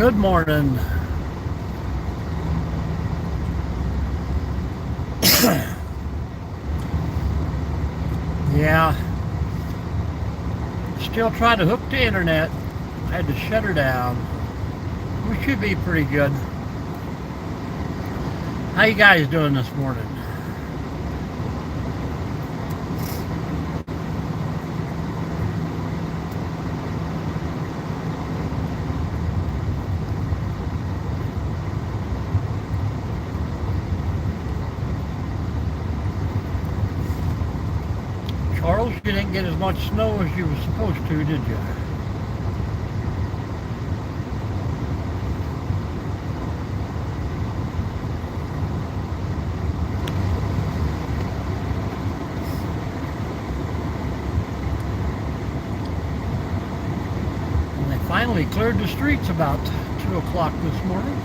Good morning. Yeah, still trying to hook the internet. I had to shut her down. We should be pretty good. How you guys doing this morning? Charles, you didn't get as much snow as you were supposed to, did you? And they finally cleared the streets about 2 o'clock this morning.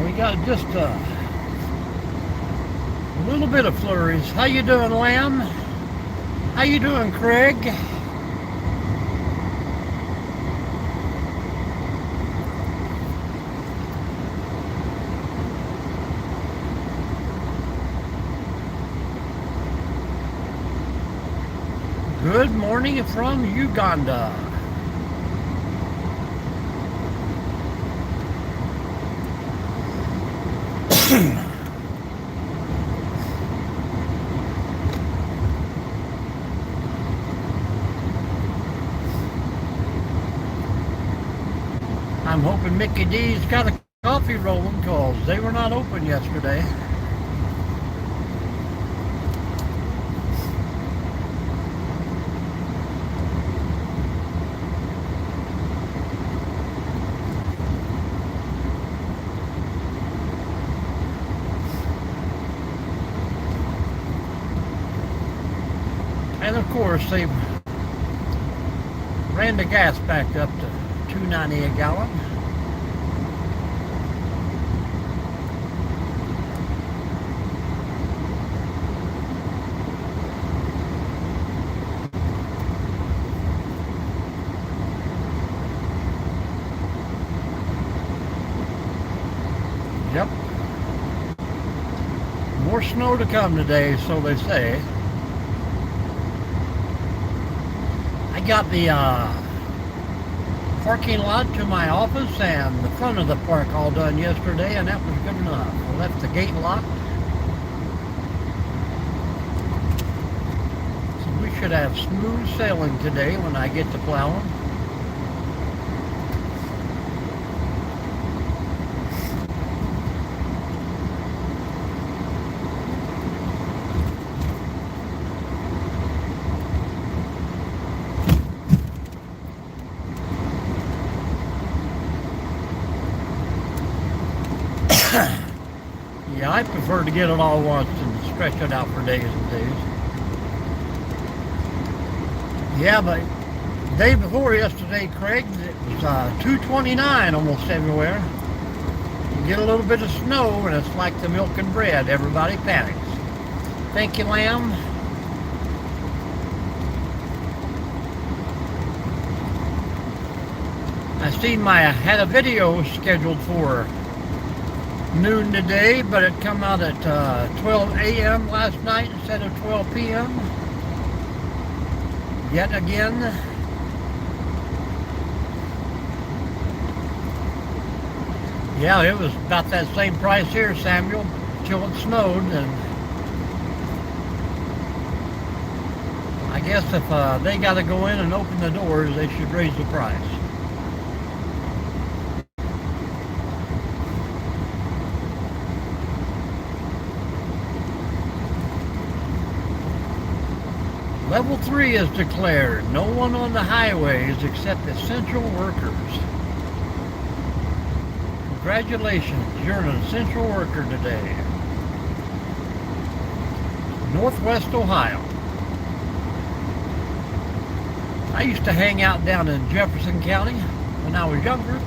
We got just a little bit of flurries. How you doing, Lamb? How you doing, Craig? Good morning from Uganda. I'm hoping Mickey D's got a coffee rolling because they were not open yesterday. And of course, they ran the gas back up to $2.90 a gallon. Yep. More snow to come today, so they say. I got the parking lot to my office and the front of the park all done yesterday, and that was good enough. I left the gate locked. So we should have smooth sailing today when I get to plowing. Yeah, I prefer to get it all once and stretch it out for days and days. Yeah, but the day before yesterday, Craig, it was 229 almost everywhere. You get a little bit of snow and it's like the milk and bread. Everybody panics. Thank you, Lamb. I had a video scheduled for noon today, but it come out at 12 a.m. last night instead of 12 p.m. Yet again. Yeah, it was about that same price here, Samuel, till it snowed, and I guess if they got to go in and open the doors, they should raise the price. Level 3 is declared. No one on the highways except essential workers. Congratulations, you're an essential worker today. Northwest Ohio. I used to hang out down in Jefferson County when I was younger.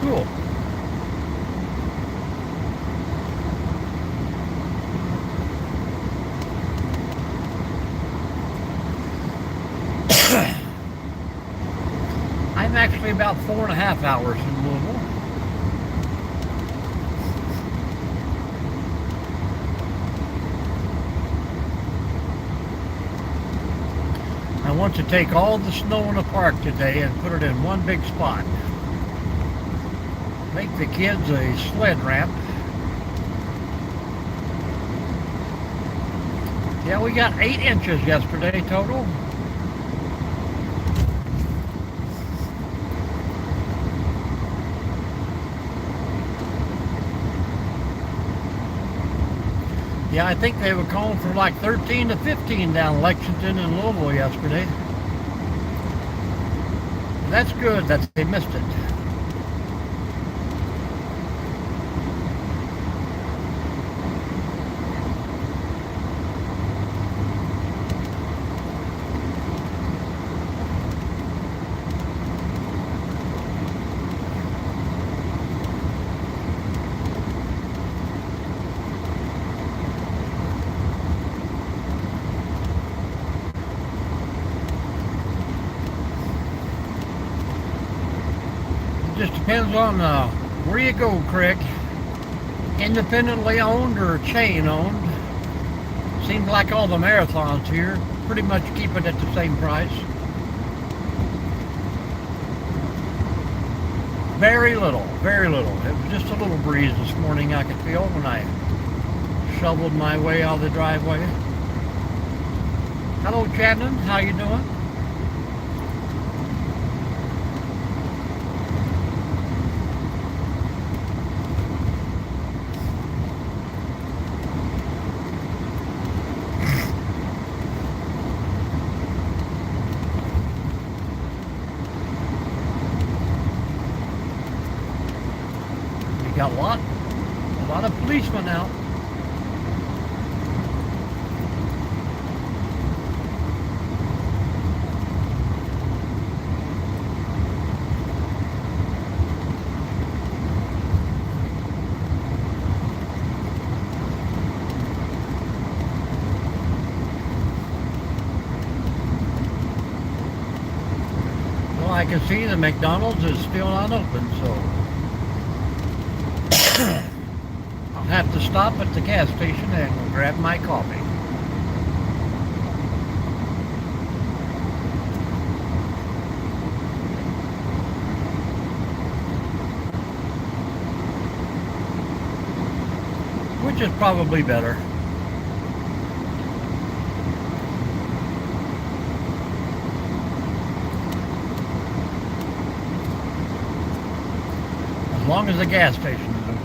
Cool. I'm actually about 4.5 hours from Louisville. I want to take all the snow in the park today and put it in one big spot. Make the kids a sled ramp. Yeah, we got 8 inches yesterday total. Yeah, I think they were calling for like 13 to 15 down Lexington and Louisville yesterday. That's good that they missed it. Just depends on where you go, Craig. Independently owned or chain owned. Seems like all the marathons here pretty much keep it at the same price. Very little, very little. It was just a little breeze this morning I could feel when I shoveled my way out of the driveway. Hello, Chadden. How you doing? Got a lot of policemen out. Well, I can see the McDonald's is still not open, so I'll have to stop at the gas station and grab my coffee. Which is probably better. As long as the gas station is open.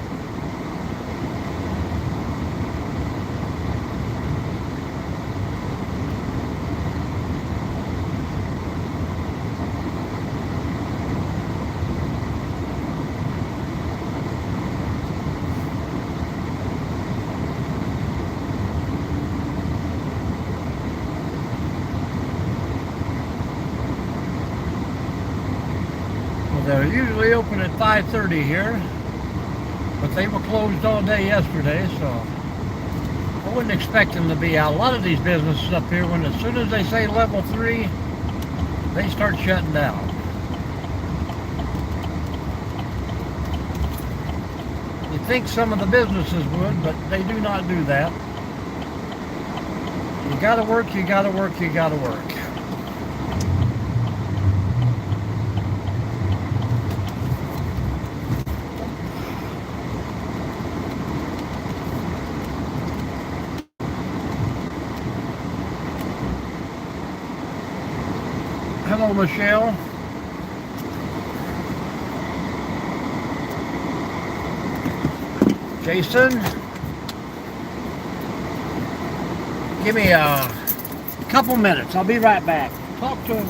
They're usually open at 5:30 here, but they were closed all day yesterday, so I wouldn't expect them to be out. A lot of these businesses up here, when as soon as they say level 3, they start shutting down. You'd think some of the businesses would, but they do not do that. You gotta work, you gotta work, you gotta work. Hello, Michelle. Jason. Give me a couple minutes. I'll be right back. Talk to him.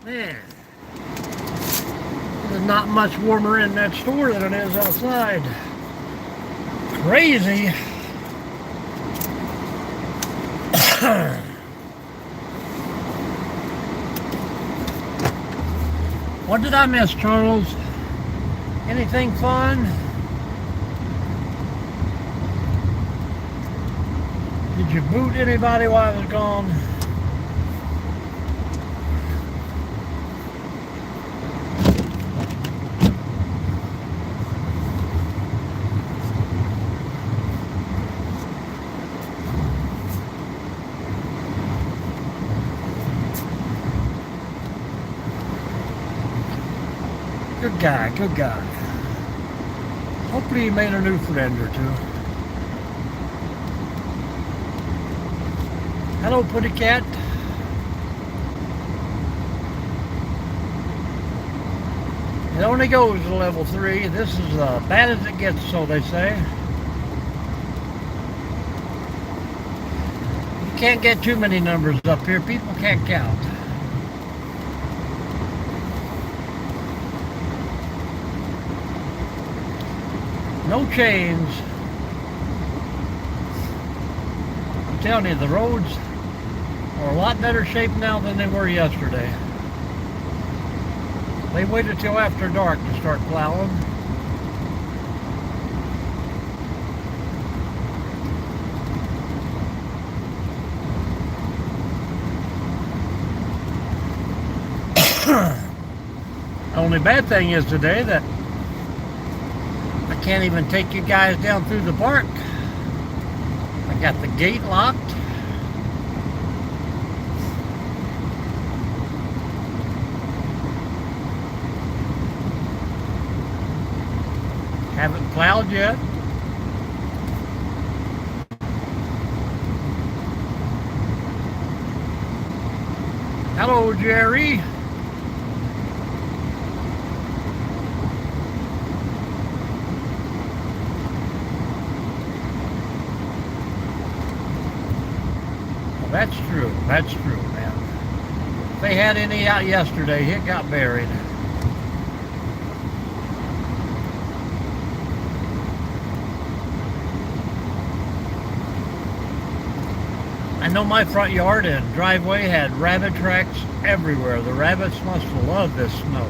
Man, it's not much warmer in that store than it is outside. Crazy. What did I miss, Charles? Anything fun? Did you boot anybody while I was gone? Good guy, good guy. Hopefully he made a new friend or two. Hello, Putty Cat. It only goes to level 3. This is as bad as it gets, so they say. You can't get too many numbers up here. People can't count. No chains. I'm telling you, the roads are a lot better shape now than they were yesterday. They waited till after dark to start plowing. Only bad thing is today that I can't even take you guys down through the park. I got the gate locked. Haven't plowed yet. Hello, Jerry. Well, that's true. That's true, man. If they had any out yesterday, it got buried. I know my front yard and driveway had rabbit tracks everywhere. The rabbits must love this snow.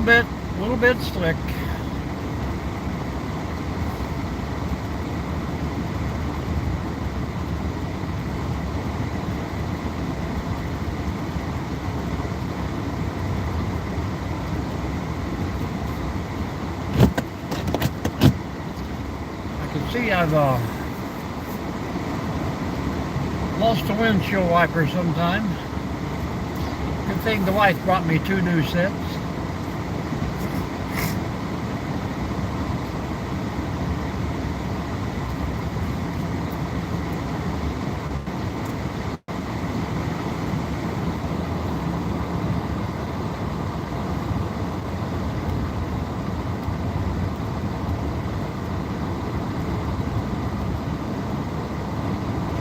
A little bit slick. I can see I've lost a windshield wiper sometime. Good thing the wife brought me 2 new sets.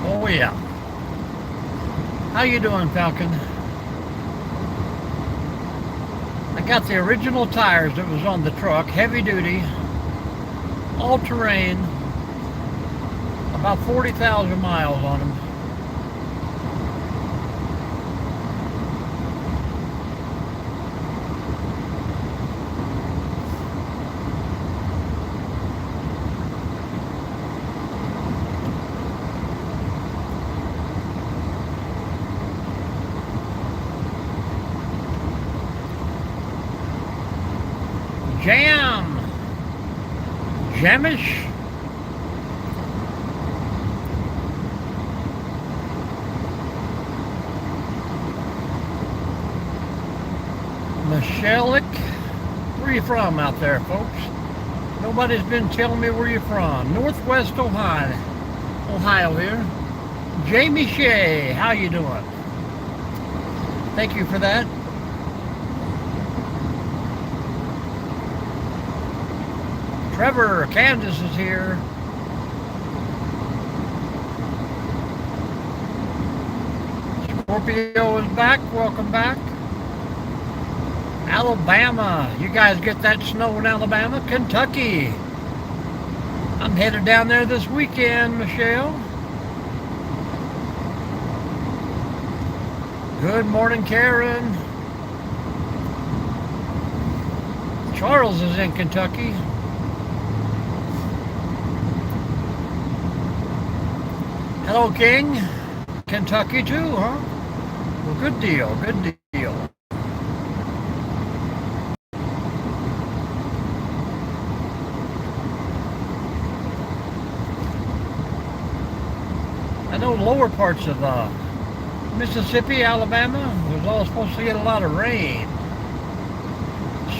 Oh yeah. How you doing, Falcon? I got the original tires that was on the truck, heavy duty, all terrain, about 40,000 miles on them. Jamish. Michelle, where are you from out there, folks? Nobody's been telling me where you're from. Northwest Ohio here. Jamie Shea, how you doing? Thank you for that. Trevor, Kansas is here. Scorpio is back. Welcome back. Alabama. You guys get that snow in Alabama? Kentucky. I'm headed down there this weekend, Michelle. Good morning, Karen. Charles is in Kentucky. Hello, King. Kentucky too, huh? Well, good deal, good deal. I know lower parts of Mississippi, Alabama, was all supposed to get a lot of rain.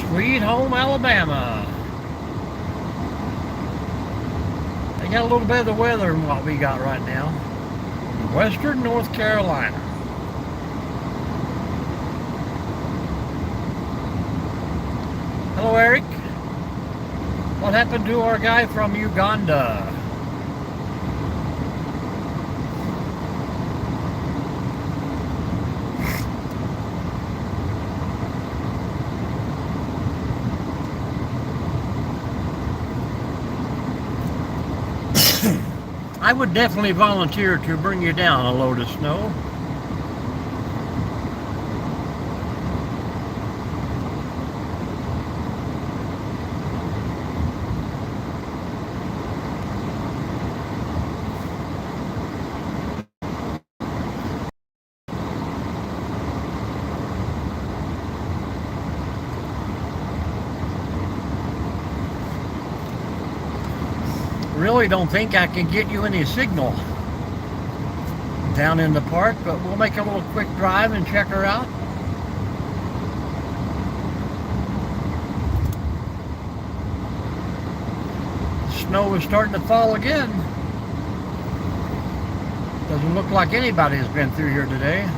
Sweet home Alabama. They got a little bit of the weather than what we got right now. Western North Carolina. Hello, Eric. What happened to our guy from Uganda? I would definitely volunteer to bring you down a load of snow. Really don't think I can get you any signal down in the park, but we'll make a little quick drive and check her out. Snow is starting to fall again. Doesn't look like anybody has been through here today.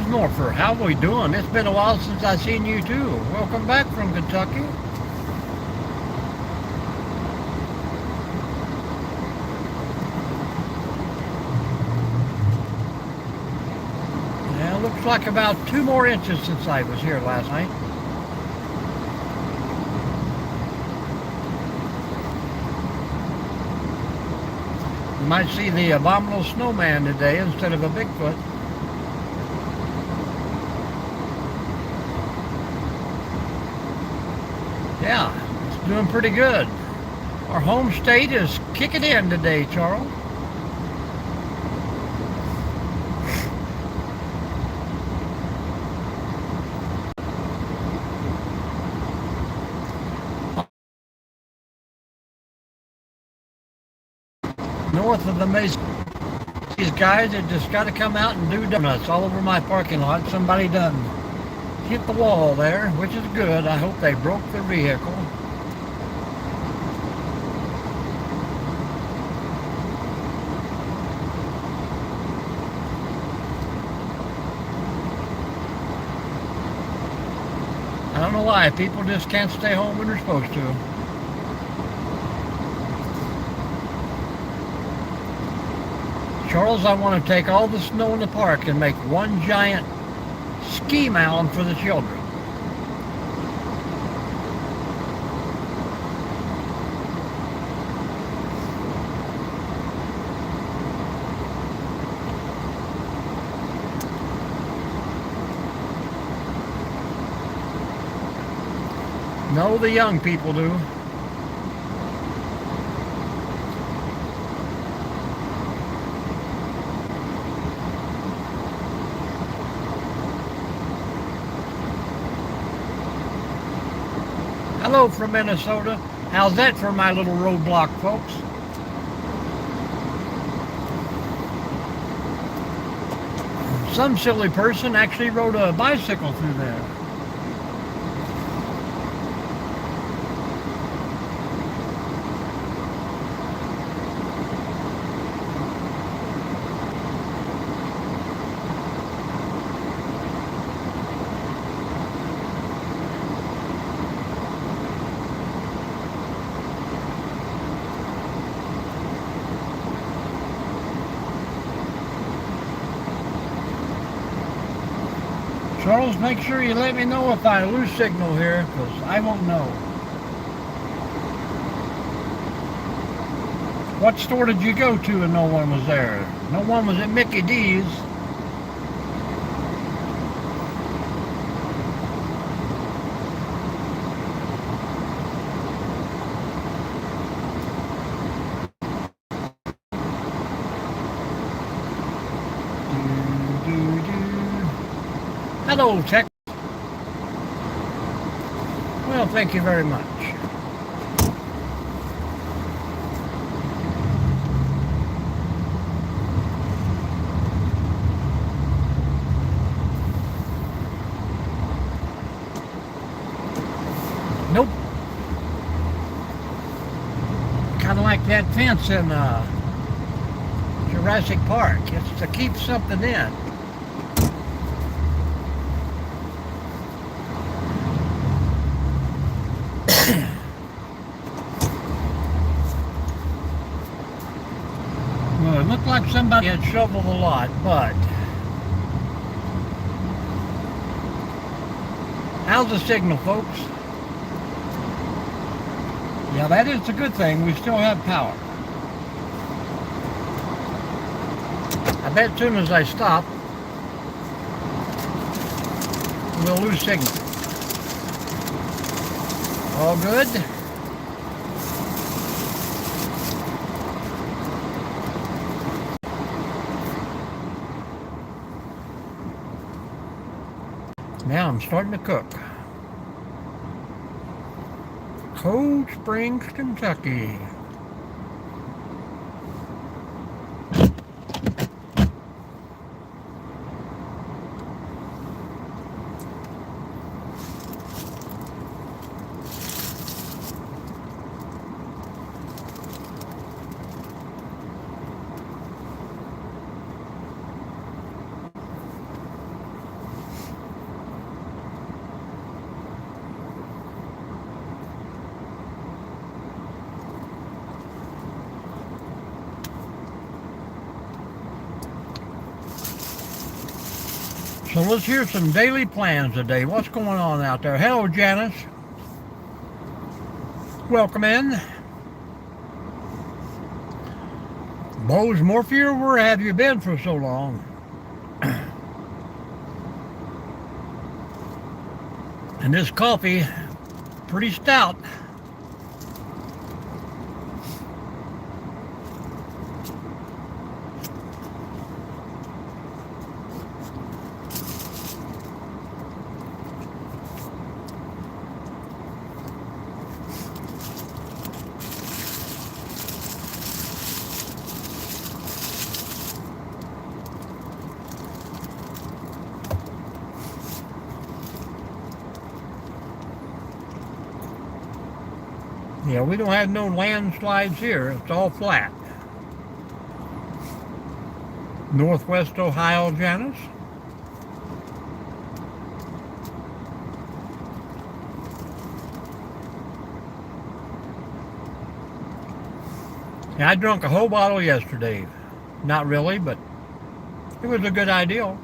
Norfer, how are we doing? It's been a while since I've seen you too. Welcome back from Kentucky. Yeah, looks like about 2 more inches since I was here last night. You might see the abominable snowman today instead of a Bigfoot. Yeah, it's doing pretty good. Our home state is kicking in today, Charles. North of the Mesa, these guys that just got to come out and do donuts all over my parking lot. Somebody done hit the wall there, which is good. I hope they broke their vehicle. I don't know why people just can't stay home when they're supposed to. Charles, I want to take all the snow in the park and make one giant ski mound for the children. No, the young people do. Hello from Minnesota. How's that for my little roadblock, folks? Some silly person actually rode a bicycle through there. Charles, make sure you let me know if I lose signal here, because I won't know. What store did you go to and no one was there? No one was at Mickey D's. Hello, Tech. Well, thank you very much. Nope. Kind of like that fence in Jurassic Park. It's to keep something in. like somebody had shoveled a lot, but how's the signal, folks? Yeah, that is a good thing. We still have power. I bet as soon as I stop, we'll lose signal. All good? Now I'm starting to cook. Cold Springs, Kentucky. So let's hear some daily plans today. What's going on out there? Hello, Janice. Welcome in. Bose Morphew, where have you been for so long? And this coffee, pretty stout. Yeah, we don't have no landslides here. It's all flat. Northwest Ohio, Janice. Yeah, I drank a whole bottle yesterday. Not really, but it was a good idea.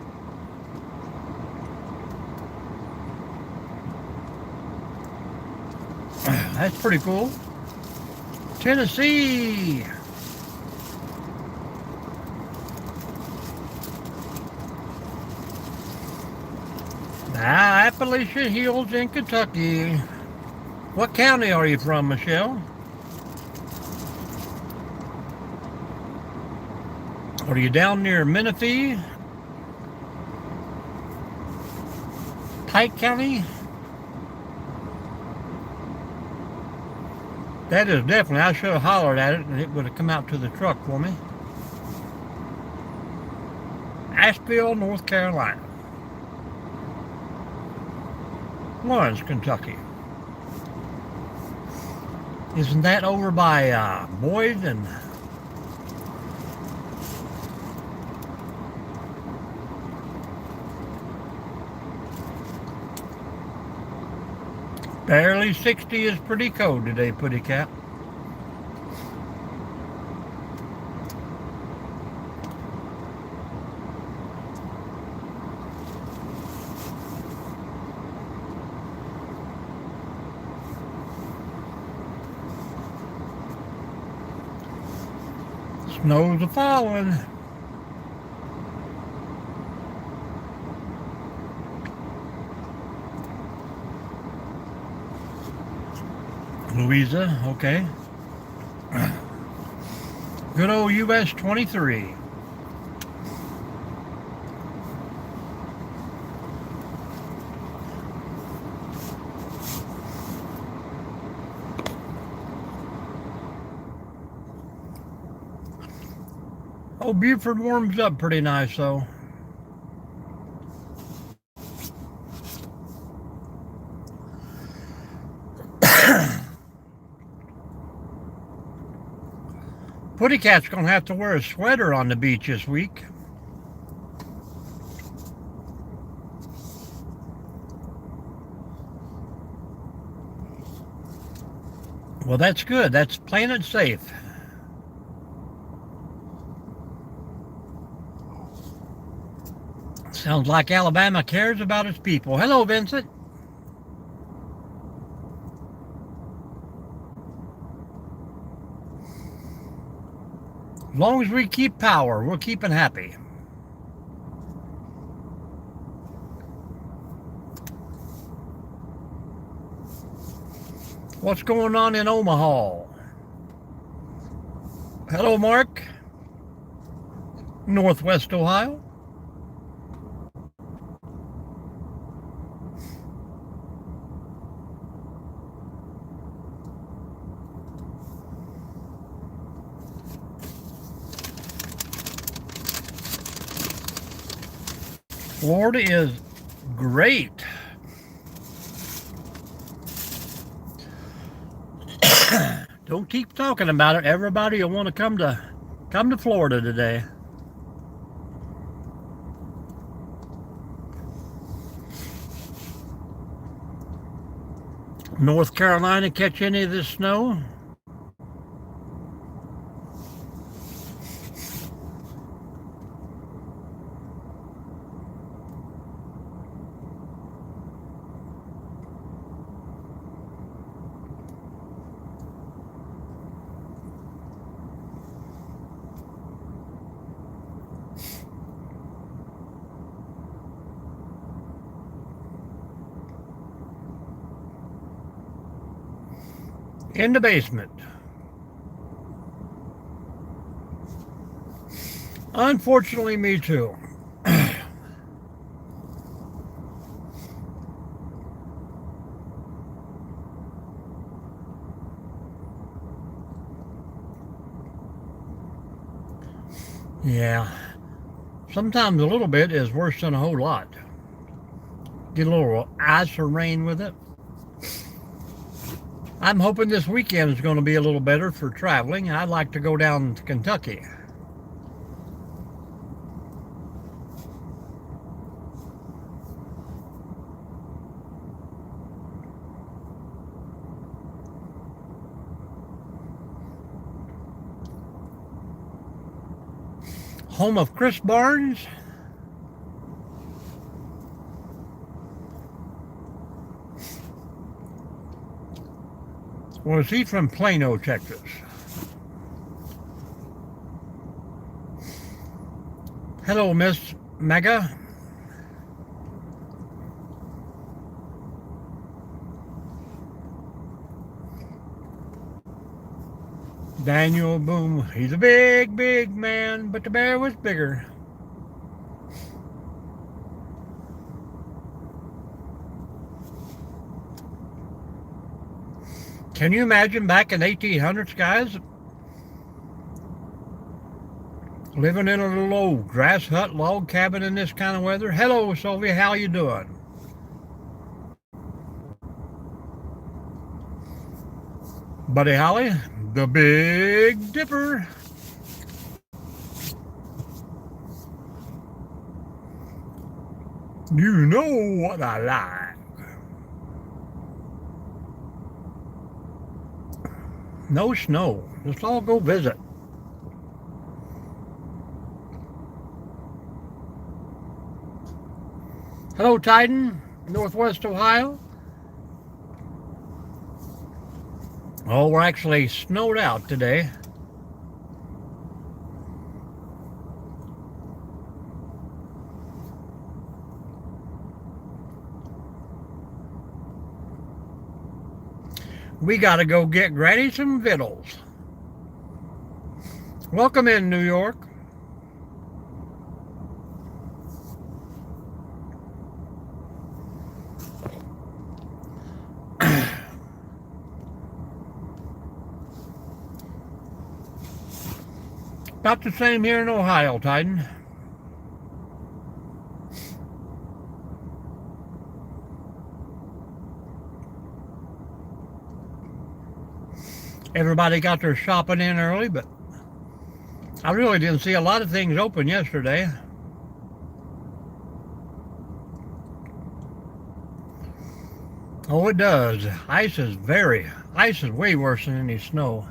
That's pretty cool. Tennessee. The Appalachian Hills in Kentucky. What county are you from, Michelle? Are you down near Menifee? Pike County? That is definitely, I should have hollered at it and it would have come out to the truck for me. Asheville, North Carolina. Lawrence, Kentucky. Isn't that over by Boyd and... Barely 60 is pretty cold today, Putty Cap. Snow's a falling. Louisa, okay. Good old US 23. Oh, Buford warms up pretty nice though. Putty Cat's gonna have to wear a sweater on the beach this week. Well, that's good. That's playing it safe. Sounds like Alabama cares about its people. Hello, Vincent. As long as we keep power, we're keeping happy. What's going on in Omaha? Hello, Mark. Northwest Ohio. Florida is great. Don't keep talking about it. Everybody will want to come to Florida today. North Carolina catch any of this snow? In the basement. Unfortunately, me too. Yeah. Sometimes a little bit is worse than a whole lot. Get a little ice or rain with it. I'm hoping this weekend is going to be a little better for traveling. I'd like to go down to Kentucky. Home of Chris Barnes. Was he from Plano, Texas? Hello, Miss Mega. Daniel Boom. He's a big, big man, but the bear was bigger. Can you imagine back in 1800s, guys? Living in a little old grass hut log cabin in this kind of weather. Hello, Sylvia. How you doing? Buddy Holly, the Big Dipper. You know what I like. No snow. Let's all go visit. Hello, Titan, Northwest Ohio. Oh, we're actually snowed out today. We got to go get Granny some victuals. Welcome in, New York. About the same here in Ohio, Titan. Everybody got their shopping in early, but I really didn't see a lot of things open yesterday. Oh, it does. Ice is way worse than any snow.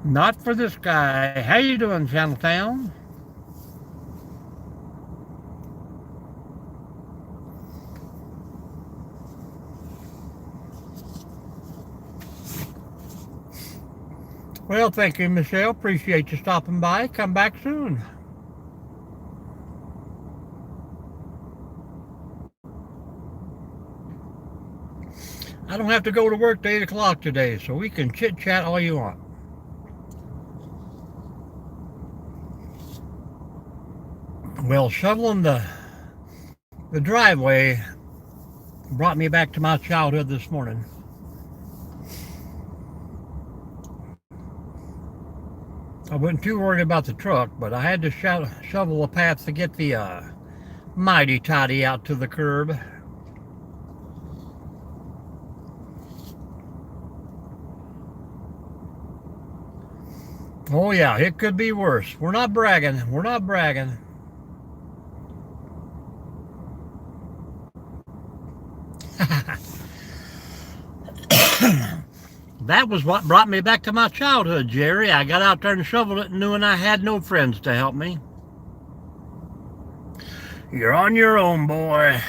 Not for this guy. How you doing, Chinatown? Well, thank you, Michelle. Appreciate you stopping by. Come back soon. I don't have to go to work to 8 o'clock today, so we can chit-chat all you want. Well, shoveling the driveway brought me back to my childhood this morning. I wasn't too worried about the truck, but I had to shovel a path to get the mighty tidy out to the curb. Oh yeah, it could be worse. We're not bragging. We're not bragging. That was what brought me back to my childhood, Jerry. I got out there and shoveled it, knowing I had no friends to help me. You're on your own, boy.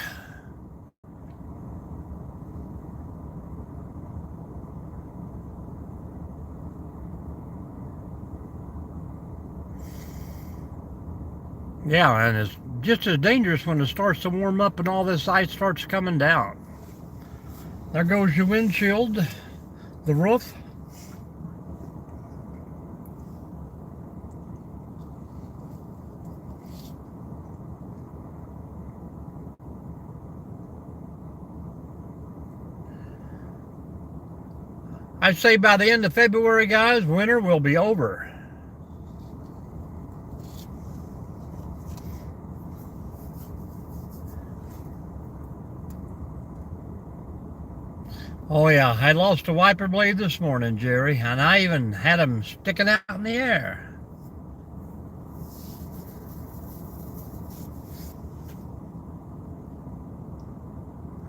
Yeah, and it's just as dangerous when it starts to warm up and all this ice starts coming down. There goes your windshield, the roof. I'd say by the end of February, guys, winter will be over. Oh yeah, I lost a wiper blade this morning, Jerry, and I even had them sticking out in the air.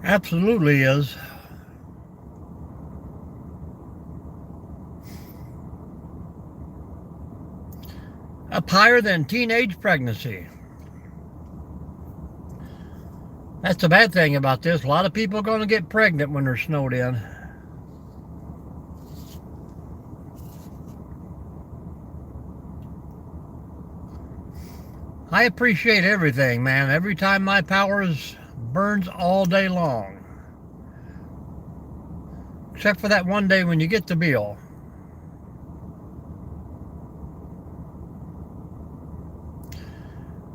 Absolutely is. Up higher than teenage pregnancy. That's the bad thing about this. A lot of people are going to get pregnant when they're snowed in. I appreciate everything, man. Every time my power burns all day long. Except for that one day when you get the bill.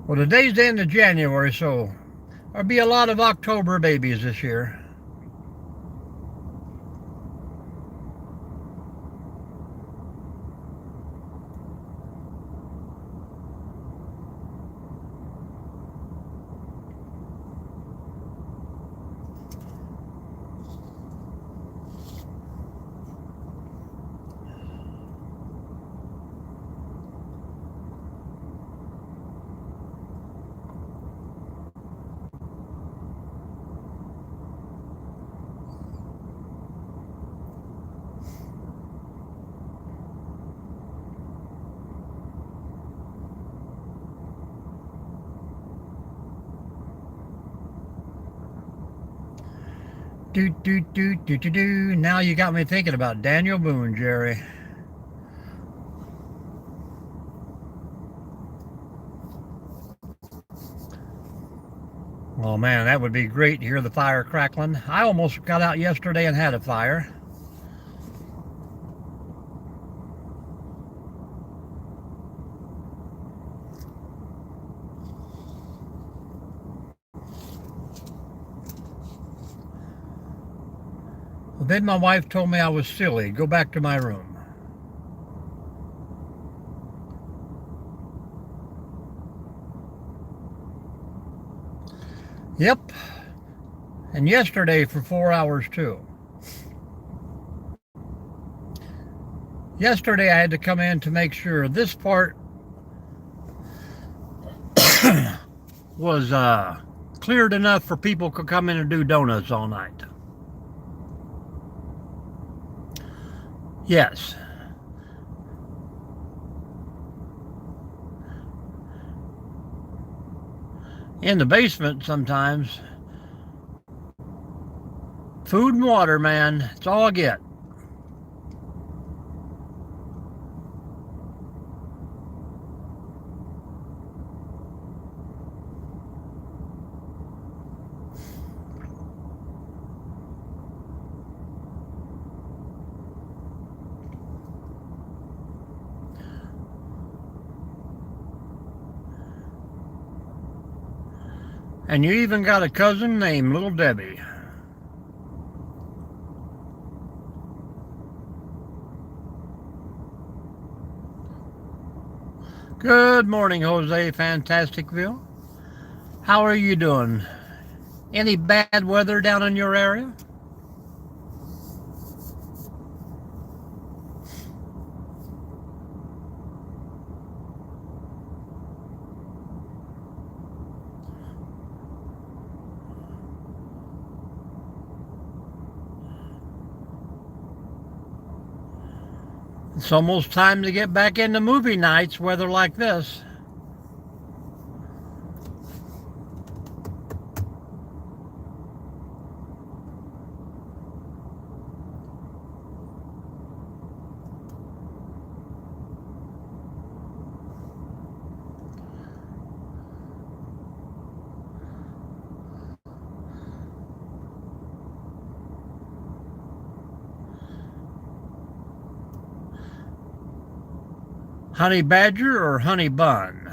Well, today's the end of January, so there'll be a lot of October babies this year. Do. Now you got me thinking about Daniel Boone, Jerry. Oh man, that would be great to hear the fire crackling. I almost got out yesterday and had a fire. Then my wife told me I was silly. Go back to my room. Yep. And yesterday for 4 hours too. Yesterday I had to come in to make sure this part was cleared enough for people could come in and do donuts all night. Yes. in the basement sometimes. Food and water, man. That's all I get. And you even got a cousin named Little Debbie. Good morning, Jose Fantasticville. How are you doing? Any bad weather down in your area? It's almost time to get back into movie nights, weather like this. Honey badger or honey bun?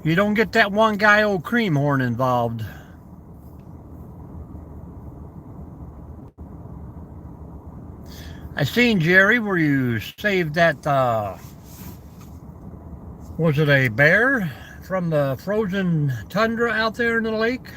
You don't get that one guy old Creamhorn involved. I seen, Jerry, where you saved that, was it a bear from the frozen tundra out there in the lake?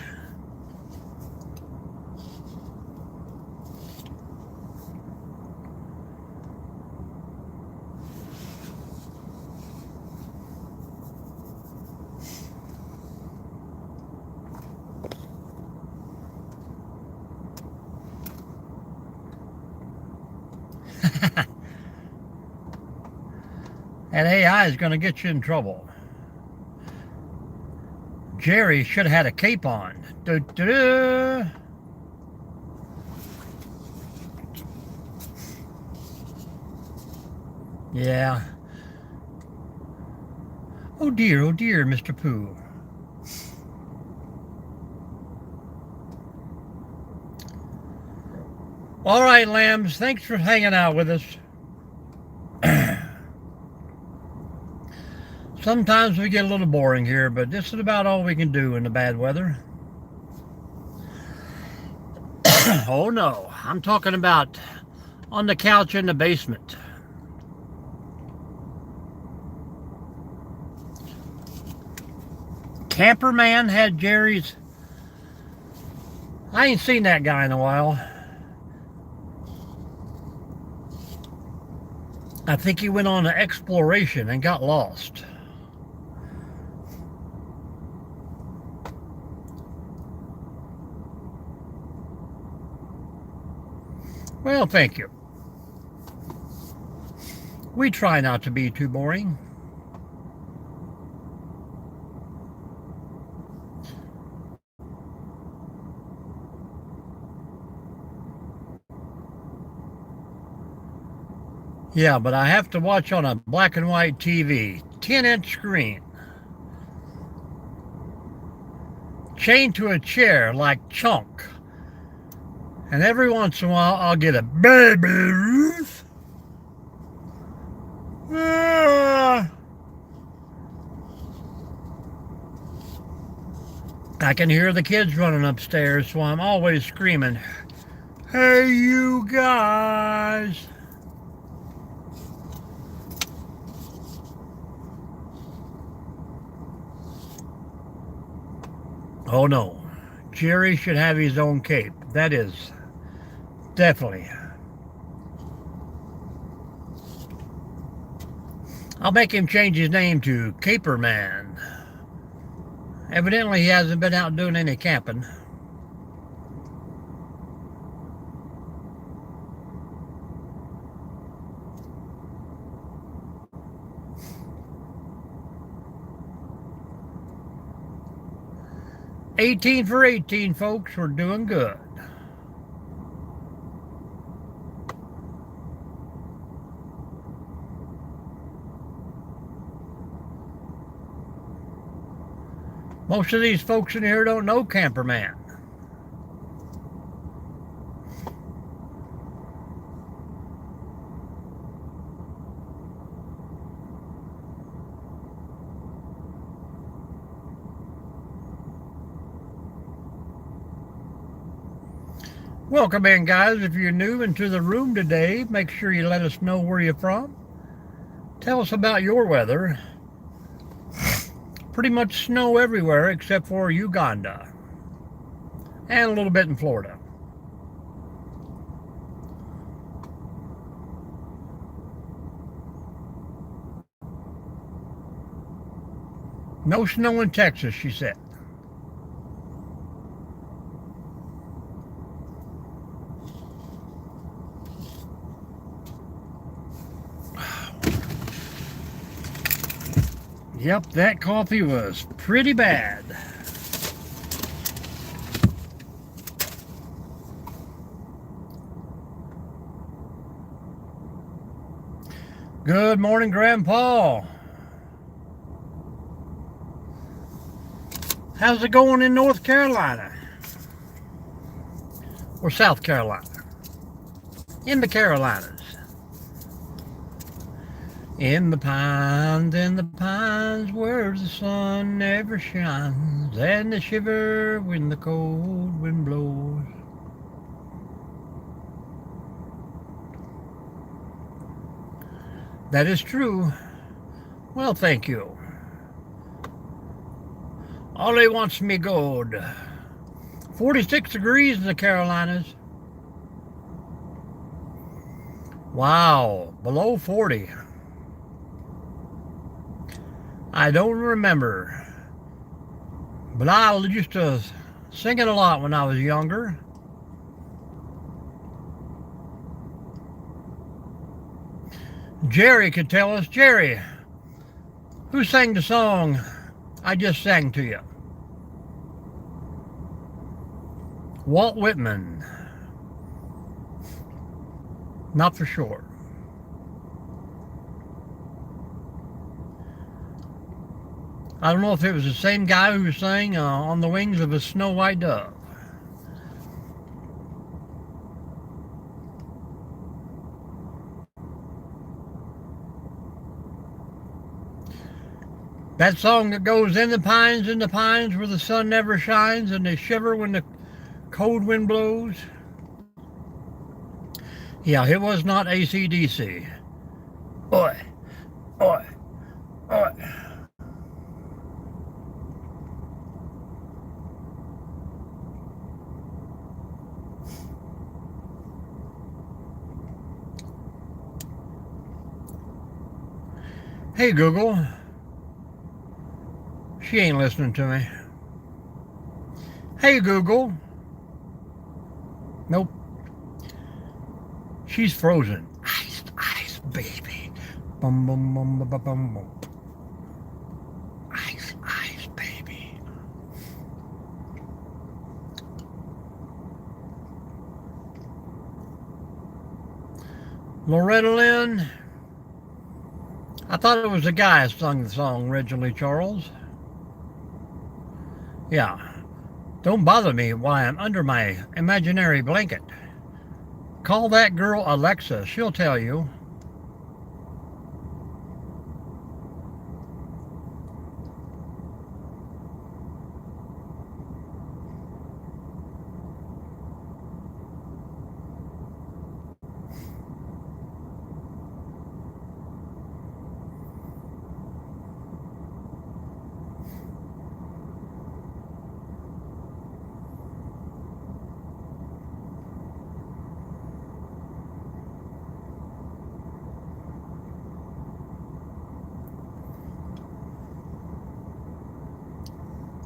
And AI is going to get you in trouble. Jerry should have had a cape on. Doo-doo-doo. Yeah. Oh dear, Mr. Pooh. All right, lambs, thanks for hanging out with us. Sometimes we get a little boring here, but this is about all we can do in the bad weather. Oh no, I'm talking about on the couch in the basement. Camperman had Jerry's. I ain't seen that guy in a while. I think he went on an exploration and got lost. Well, thank you. We try not to be too boring. Yeah, but I have to watch on a black and white TV, 10-inch screen. Chained to a chair like Chunk. And every once in a while I'll get a Baby Ruth. I can hear the kids running upstairs, so I'm always screaming, "Hey, you guys!" Oh no, Jerry should have his own cape. That is definitely. I'll make him change his name to Caperman. Evidently he hasn't been out doing any camping. 18 for 18, folks. We're doing good. Most of these folks in here don't know Camperman. Welcome in, guys. If you're new into the room today, make sure you let us know where you're from. Tell us about your weather. Pretty much snow everywhere except for Uganda and a little bit in Florida. No snow in Texas, she said. Yep, that coffee was pretty bad. Good morning, Grandpa. How's it going in North Carolina? Or South Carolina? In the Carolinas. In the pines where the sun never shines, and the shiver when the cold wind blows. That is true. Well, thank you. Ollie wants me good. 46 degrees in the Carolinas. Wow, below 40. I don't remember, but I used to sing it a lot when I was younger. Jerry could tell us. Jerry, who sang the song I just sang to you? Walt Whitman. Not for sure. I don't know if it was the same guy who sang On the Wings of a Snow White Dove. That song that goes in the pines where the sun never shines and they shiver when the cold wind blows. Yeah, it was not AC/DC. Oi, oi, oi. Hey, Google. She ain't listening to me. Hey, Google. Nope. She's frozen. Ice, ice, baby. Bum, bum, bum, bum, bum, bum. Ice, ice, baby. Loretta Lynn. I thought it was a guy who sung the song originally, Charles. Yeah. Don't bother me while I'm under my imaginary blanket. Call that girl Alexa. She'll tell you.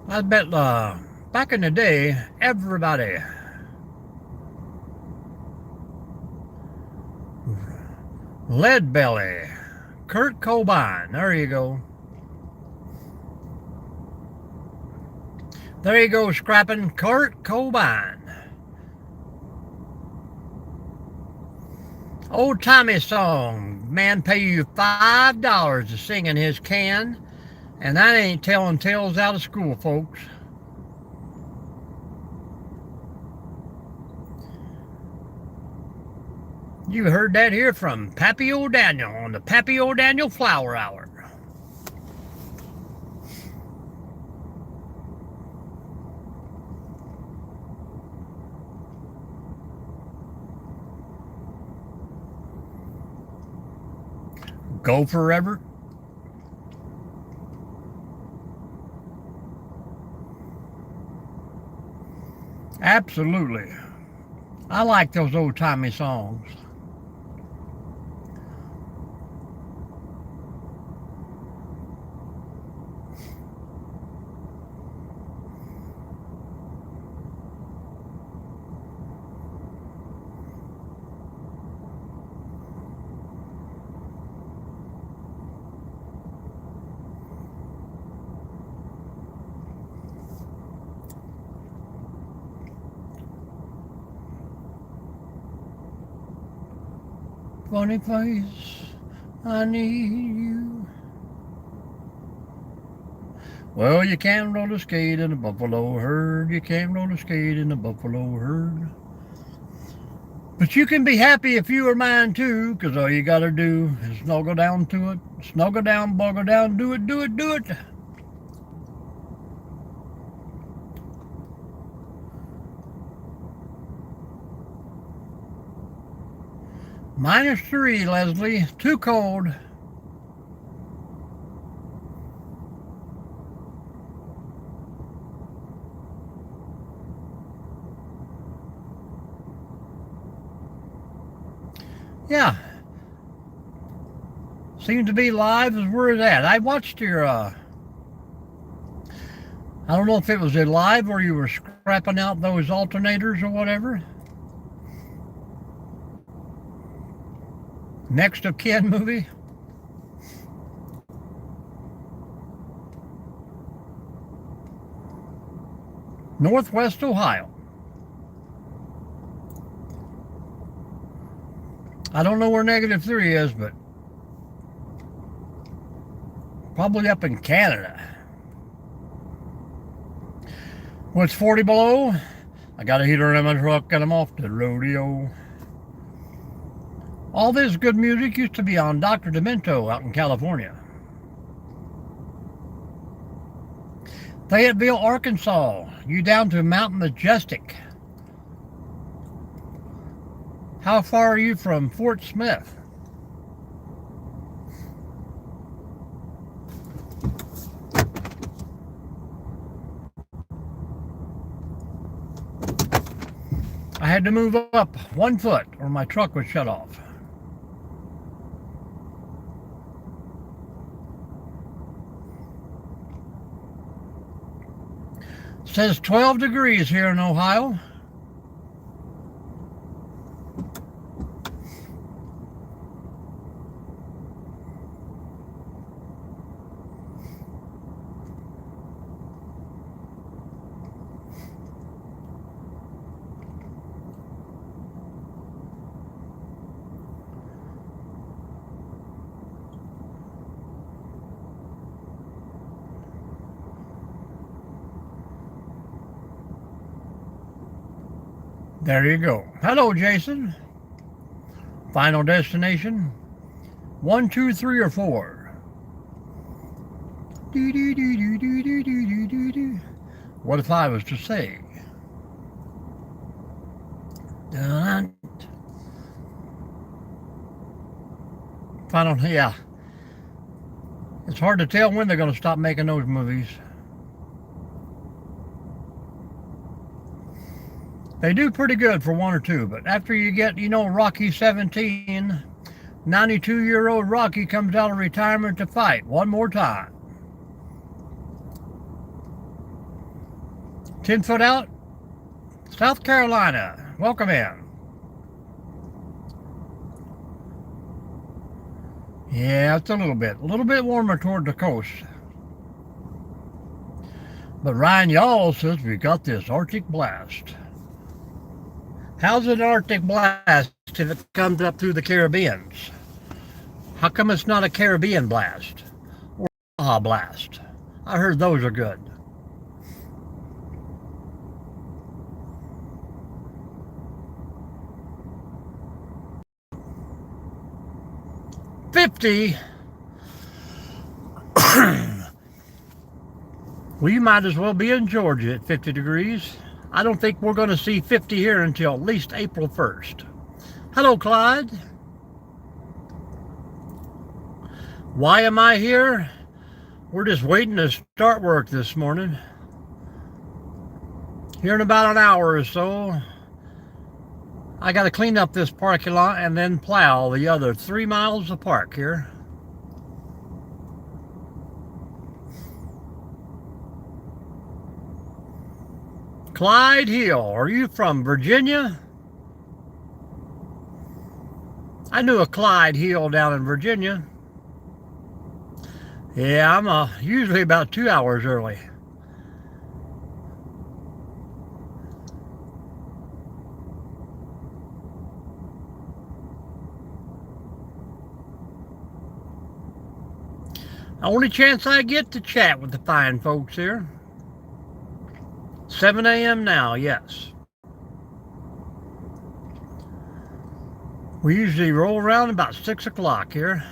I bet back in the day, everybody Lead Belly, Kurt Cobain, there you go. There you go, scrapping Kurt Cobain. Old timey song. Man pay you $5 to sing in his can, and that ain't telling tales out of school, folks. You heard that here from Pappy O'Daniel on the Pappy O'Daniel Flower Hour. Go forever. Absolutely. I like those old-timey songs. Funny face, I need you. Well, you can't roller skate in a buffalo herd. You can't roller skate in a buffalo herd. But you can be happy if you were mine too, 'cause all you gotta do is snuggle down to it. Snuggle down, buggle down, do it, do it, do it. -3, Leslie. Too cold. Yeah. Seems to be live as where it's at. I watched your, I don't know if it was a live or you were scrapping out those alternators or whatever. Next of Kin movie. Northwest Ohio. I don't know where -3 is, but probably up in Canada. Well, it's 40 below. I got a heater in my truck and I'm off to the rodeo. All this good music used to be on Dr. Demento out in California. Fayetteville, Arkansas. You down to Mount Majestic. How far are you from Fort Smith? I had to move up 1 foot or my truck was shut off. It says 12 degrees here in Ohio. There you go. Hello, Jason. Final destination? 1, 2, 3, or 4? What if I was to say? Final, yeah. It's hard to tell when they're going to stop making those movies. They do pretty good for 1 or 2, but after you get, Rocky 17, 92-year-old Rocky comes out of retirement to fight one more time. 10 foot out, South Carolina. Welcome in. Yeah, it's a little bit warmer toward the coast. But Ryan Y'all says we got this Arctic blast. How's an Arctic blast if it comes up through the Caribbeans? How come it's not a Caribbean blast or a Baja blast? I heard those are good. $50. Well, you might as well be in Georgia at 50 degrees. I don't think we're going to see 50 here until at least April 1st. Hello, Clyde. Why am I here? We're just waiting to start work this morning. Here in about an hour or so, I got to clean up this parking lot and then plow the other 3 miles of park here. Clyde Hill, are you from Virginia? I knew a Clyde Hill down in Virginia. Yeah, I'm usually about 2 hours early. Only chance I get to chat with the fine folks here. 7 a.m. now, yes. We usually roll around about 6 o'clock here.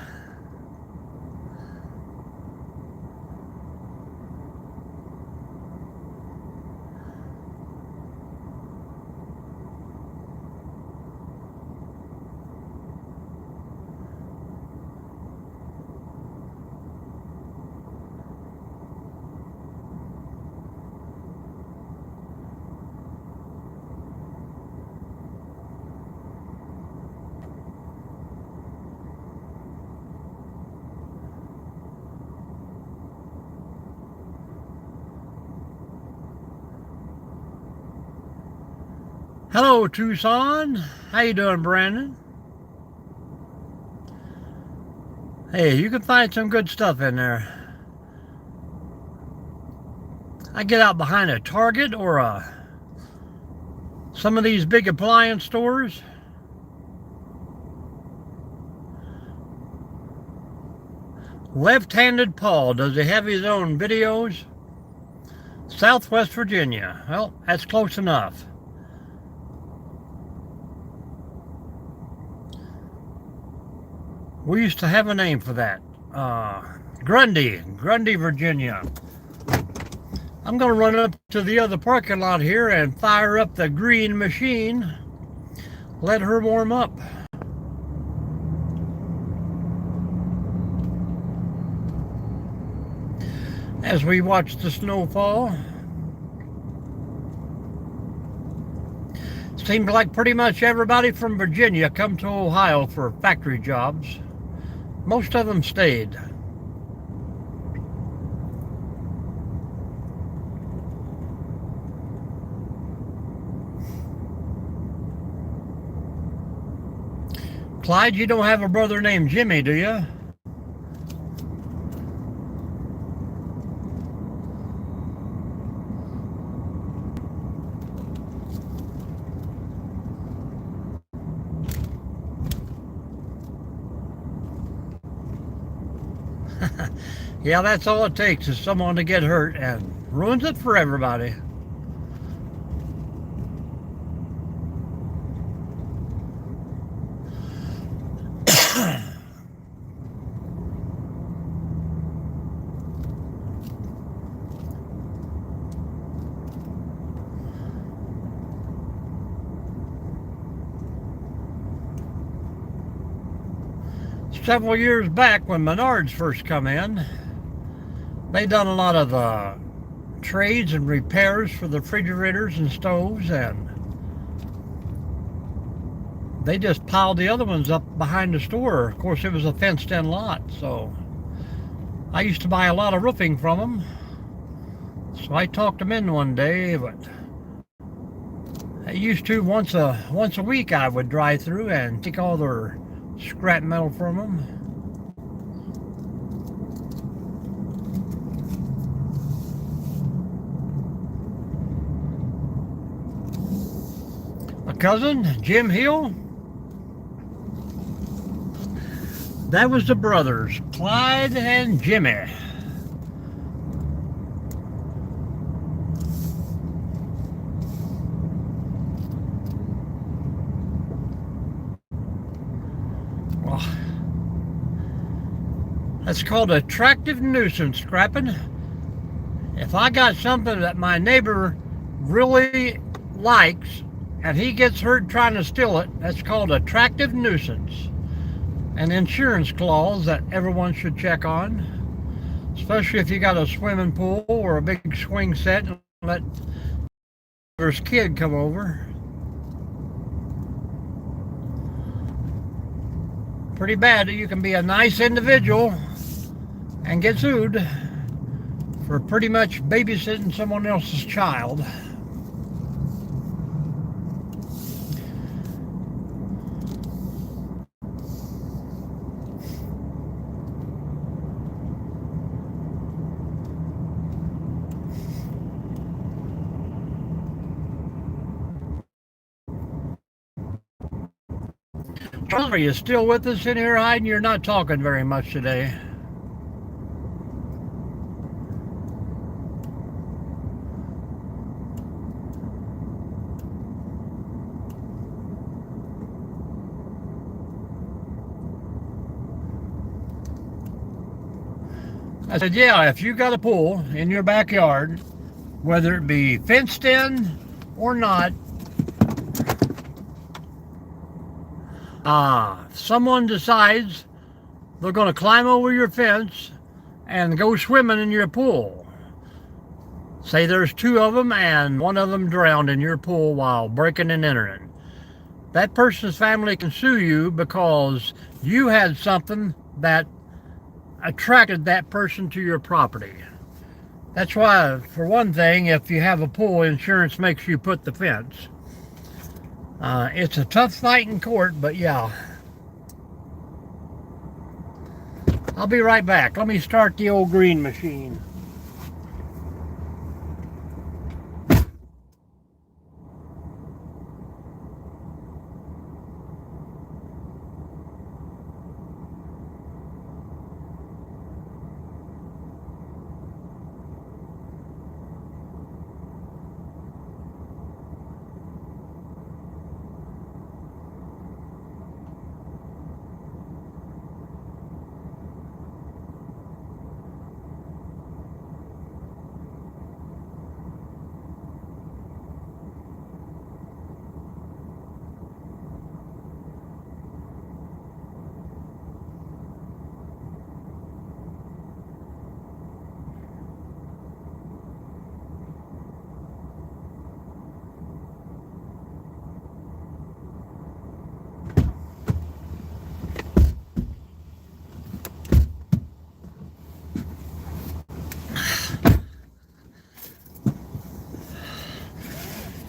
Hello, Tucson. How you doing, Brandon? Hey, you can find some good stuff in there. I get out behind a Target or some of these big appliance stores. Left-handed Paul, does he have his own videos? Southwest Virginia. Well, that's close enough. We used to have a name for that. Grundy, Virginia. I'm going to run up to the other parking lot here and fire up the green machine. Let her warm up. As we watch the snow fall. Seems like pretty much everybody from Virginia come to Ohio for factory jobs. Most of them stayed. Clyde, you don't have a brother named Jimmy, do you? Yeah, that's all it takes is someone to get hurt and ruins it for everybody. Several years back when Menards first come in, they done a lot of trades and repairs for the refrigerators and stoves, and they just piled the other ones up behind the store. Of course, it was a fenced-in lot, so I used to buy a lot of roofing from them. So I talked them in one day, but I used to once a week I would drive through and take all their scrap metal from them. cousin, Jim Hill. That was the brothers, Clyde and Jimmy. Well, that's called attractive nuisance scrapping. If I got something that my neighbor really likes and he gets hurt trying to steal it, that's called attractive nuisance. An insurance clause that everyone should check on, especially if you got a swimming pool or a big swing set and let neighbor's kid come over. Pretty bad that you can be a nice individual and get sued for pretty much babysitting someone else's child. Charles, are you still with us in here hiding? You're not talking very much today. I said, yeah, if you got a pool in your backyard, whether it be fenced in or not, someone decides they're going to climb over your fence and go swimming in your pool. Say there's two of them and one of them drowned in your pool while breaking and entering. That person's family can sue you because you had something that attracted that person to your property. That's why, for one thing, if you have a pool, insurance makes you put the fence. It's a tough fight in court, but yeah. I'll be right back. Let me start the old green machine.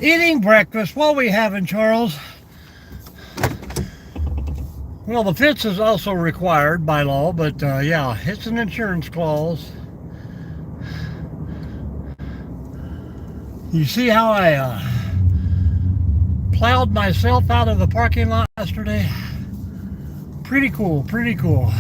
Eating breakfast. What are we having, Charles? Well, the fence is also required by law, but yeah, it's an insurance clause. You see how I plowed myself out of the parking lot yesterday? Pretty cool, pretty cool.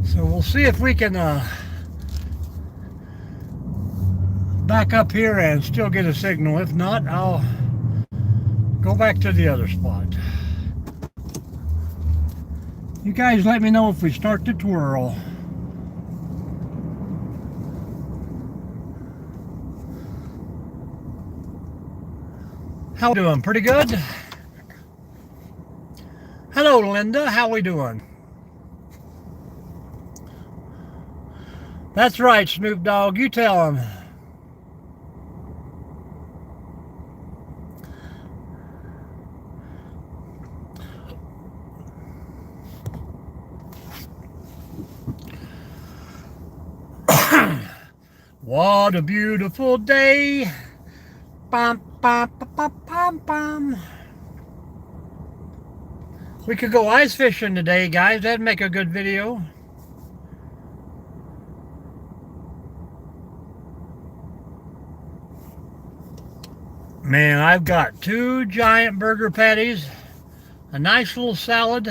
So we'll see if we can back up here and still get a signal. If not, I'll go back to the other spot. You guys let me know if we start to twirl. How we doing? Pretty good? Hello, Linda. How we doing? That's right, Snoop Dogg. You tell him. What a beautiful day. Bum, bum, bum, bum, bum, bum. We could go ice fishing today, guys. That'd make a good video. Man, I've got 2 giant burger patties, a nice little salad.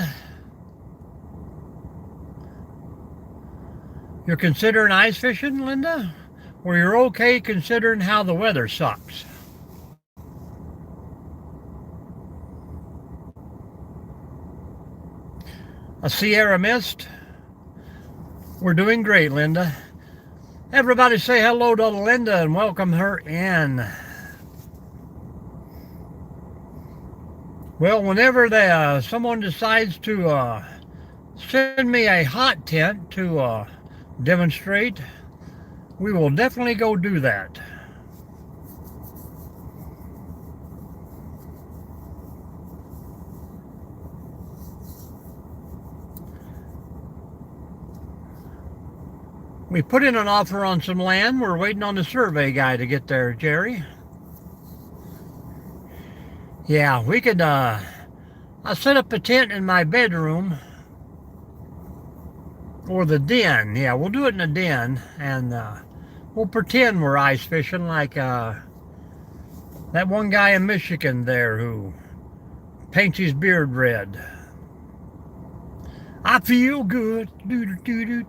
You're considering ice fishing, Linda? Or you're okay considering how the weather sucks? A Sierra Mist? We're doing great, Linda. Everybody say hello to Linda and welcome her in. Well, whenever someone decides to send me a hot tent to demonstrate, we will definitely go do that. We put in an offer on some land. We're waiting on the survey guy to get there, Jerry. Yeah, we could, I set up a tent in my bedroom, or the den. Yeah, we'll do it in the den, and we'll pretend we're ice fishing like that one guy in Michigan there who paints his beard red. I feel good. Doo-doo-doo-doo.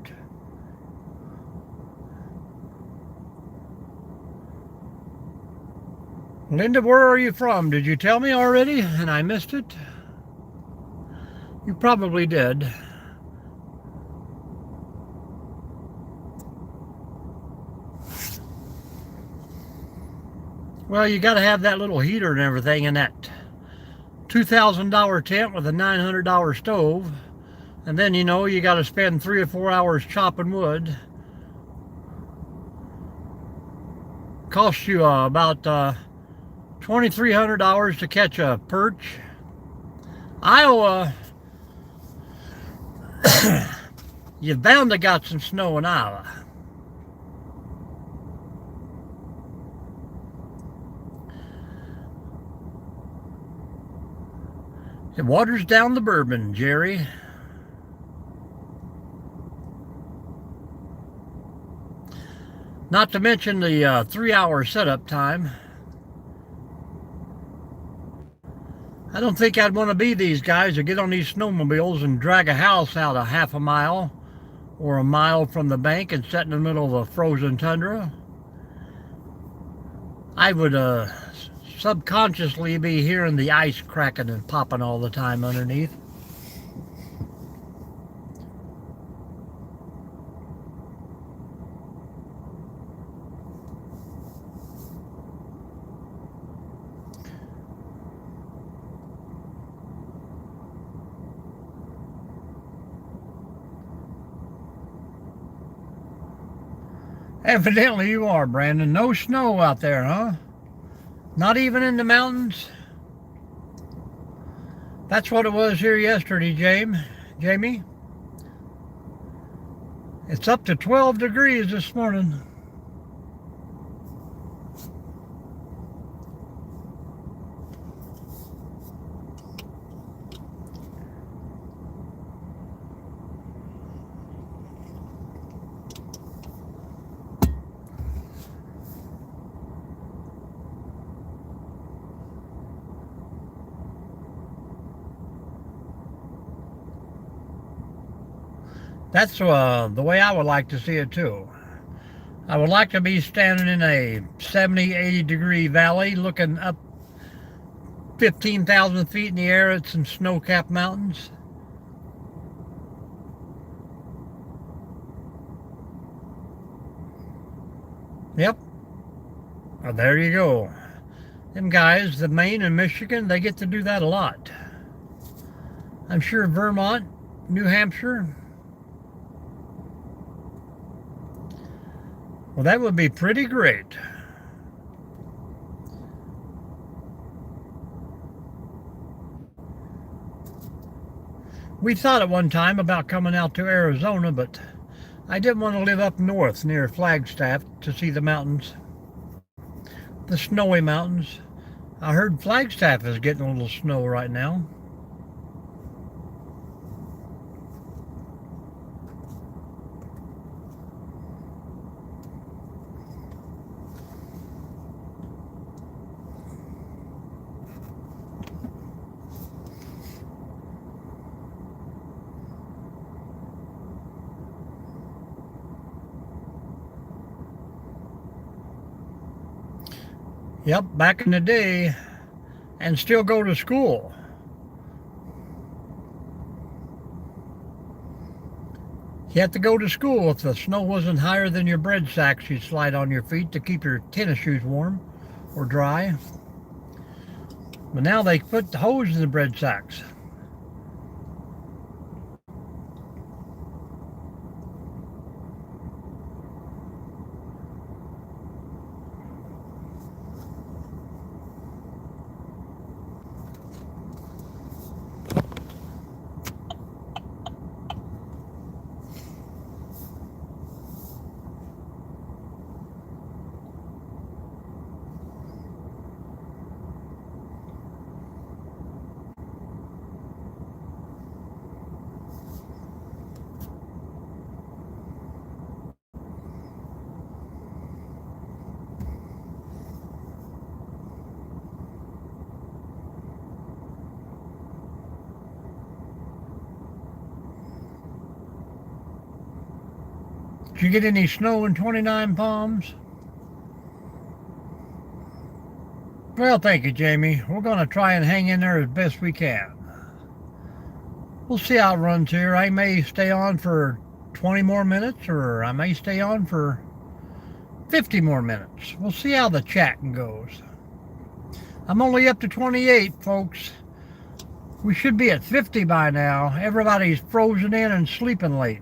Linda, where are you from? Did you tell me already and I missed it? You probably did. Well, you got to have that little heater and everything in that $2,000 tent with a $900 stove. And then, you know, you got to spend 3 or 4 hours chopping wood. Costs you about $2,300 to catch a perch. Iowa, you've bound to got some snow in Iowa. It waters down the bourbon, Jerry. Not to mention the 3-hour setup time. I don't think I'd want to be these guys that get on these snowmobiles and drag a house out a half a mile or a mile from the bank and sit in the middle of a frozen tundra. I would subconsciously be hearing the ice cracking and popping all the time underneath. Evidently you are, Brandon. No snow out there, huh? Not even in the mountains? That's what it was here yesterday, Jamie. It's up to 12 degrees this morning. That's the way I would like to see it too. I would like to be standing in a 70, 80 degree valley looking up 15,000 feet in the air at some snow-capped mountains. Yep. Well, there you go. Them guys, the Maine and Michigan, they get to do that a lot. I'm sure Vermont, New Hampshire. Well, that would be pretty great. We thought at one time about coming out to Arizona, but I didn't want to live up north near Flagstaff to see the mountains. The snowy mountains. I heard Flagstaff is getting a little snow right now. Yep, back in the day, and still go to school. You have to go to school if the snow wasn't higher than your bread sacks you'd slide on your feet to keep your tennis shoes warm or dry. But now they put the hose in the bread sacks. Did you get any snow in 29 Palms? Well, thank you, Jamie. We're going to try and hang in there as best we can. We'll see how it runs here. I may stay on for 20 more minutes, or I may stay on for 50 more minutes. We'll see how the chatting goes. I'm only up to 28, folks. We should be at 50 by now. Everybody's frozen in and sleeping late.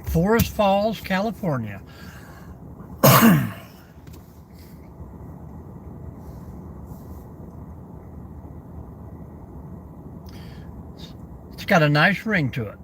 Forest Falls, California. It's got a nice ring to it.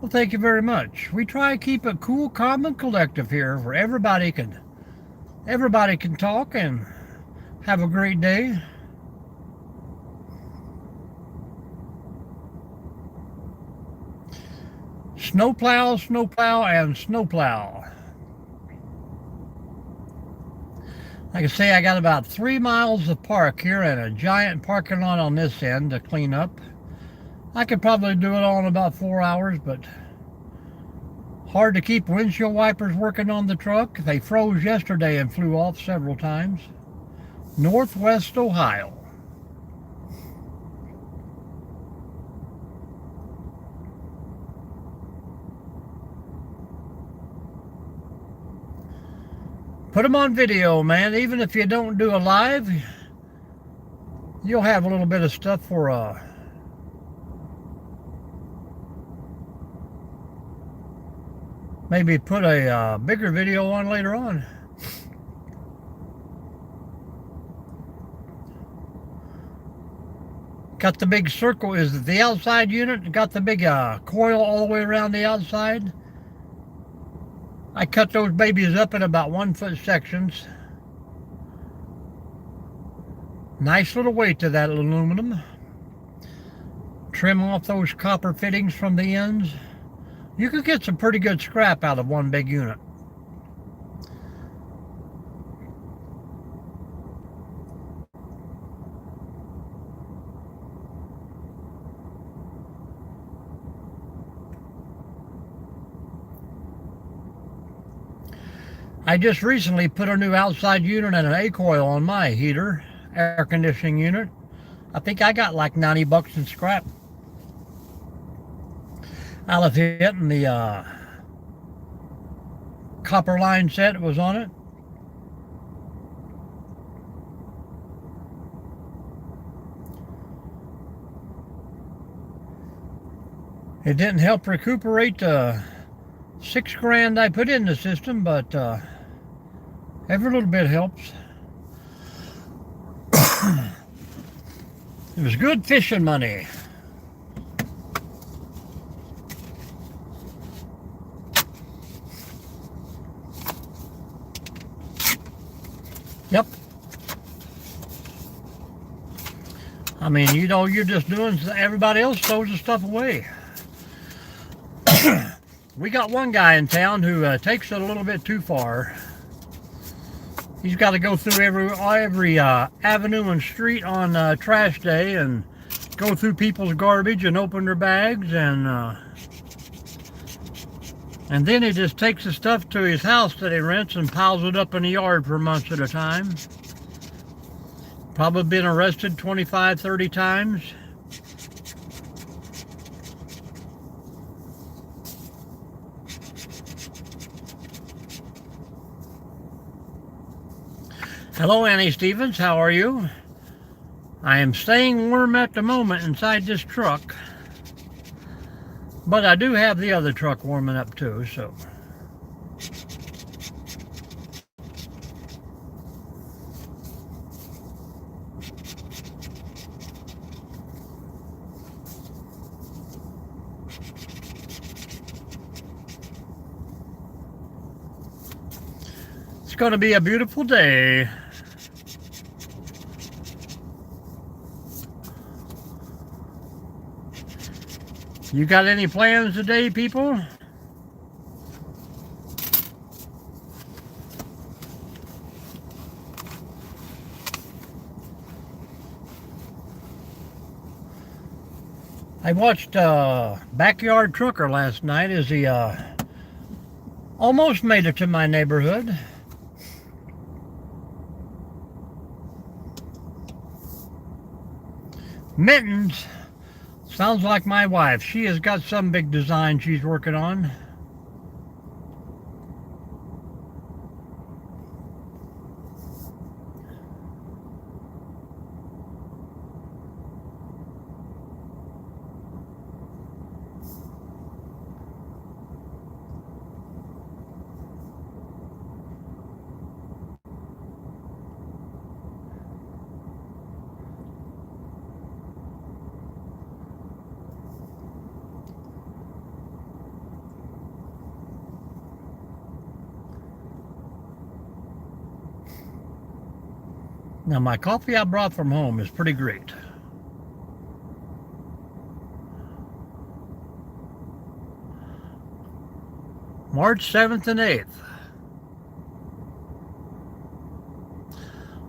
Well, thank you very much. We try to keep it cool, calm, and collective here, where everybody can talk and have a great day. Snowplow, snowplow, and snowplow. Like I say, I got about 3 miles of park here and a giant parking lot on this end to clean up. I could probably do it all in about 4 hours, but hard to keep windshield wipers working on the truck. They froze yesterday and flew off several times. Northwest Ohio. Put them on video, man. Even if you don't do a live, you'll have a little bit of stuff for maybe put a bigger video on later on. Got the big circle. Is it the outside unit? Got the big coil all the way around the outside. I cut those babies up in about 1-foot sections. Nice little weight to that aluminum. Trim off those copper fittings from the ends. You could get some pretty good scrap out of one big unit. I just recently put a new outside unit and an A-coil on my heater, air conditioning unit. I think I got like 90 bucks in scrap out of it, and the copper line set was on it. It didn't help recuperate the $6,000 I put in the system, but every little bit helps. It was good fishing money. Yep. I mean, you know, you're just doing, everybody else throws the stuff away. We got one guy in town who takes it a little bit too far. He's got to go through every avenue and street on trash day and go through people's garbage and open their bags, and then he just takes the stuff to his house that he rents and piles it up in the yard for months at a time. Probably been arrested 25, 30 times. Hello, Annie Stevens. How are you? I am staying warm at the moment inside this truck, but I do have the other truck warming up too, so. It's going to be a beautiful day. You got any plans today, people? I watched Backyard Trucker last night as he almost made it to my neighborhood. Mittens sounds like my wife. She has got some big design she's working on. Now, my coffee I brought from home is pretty great. March 7th and 8th.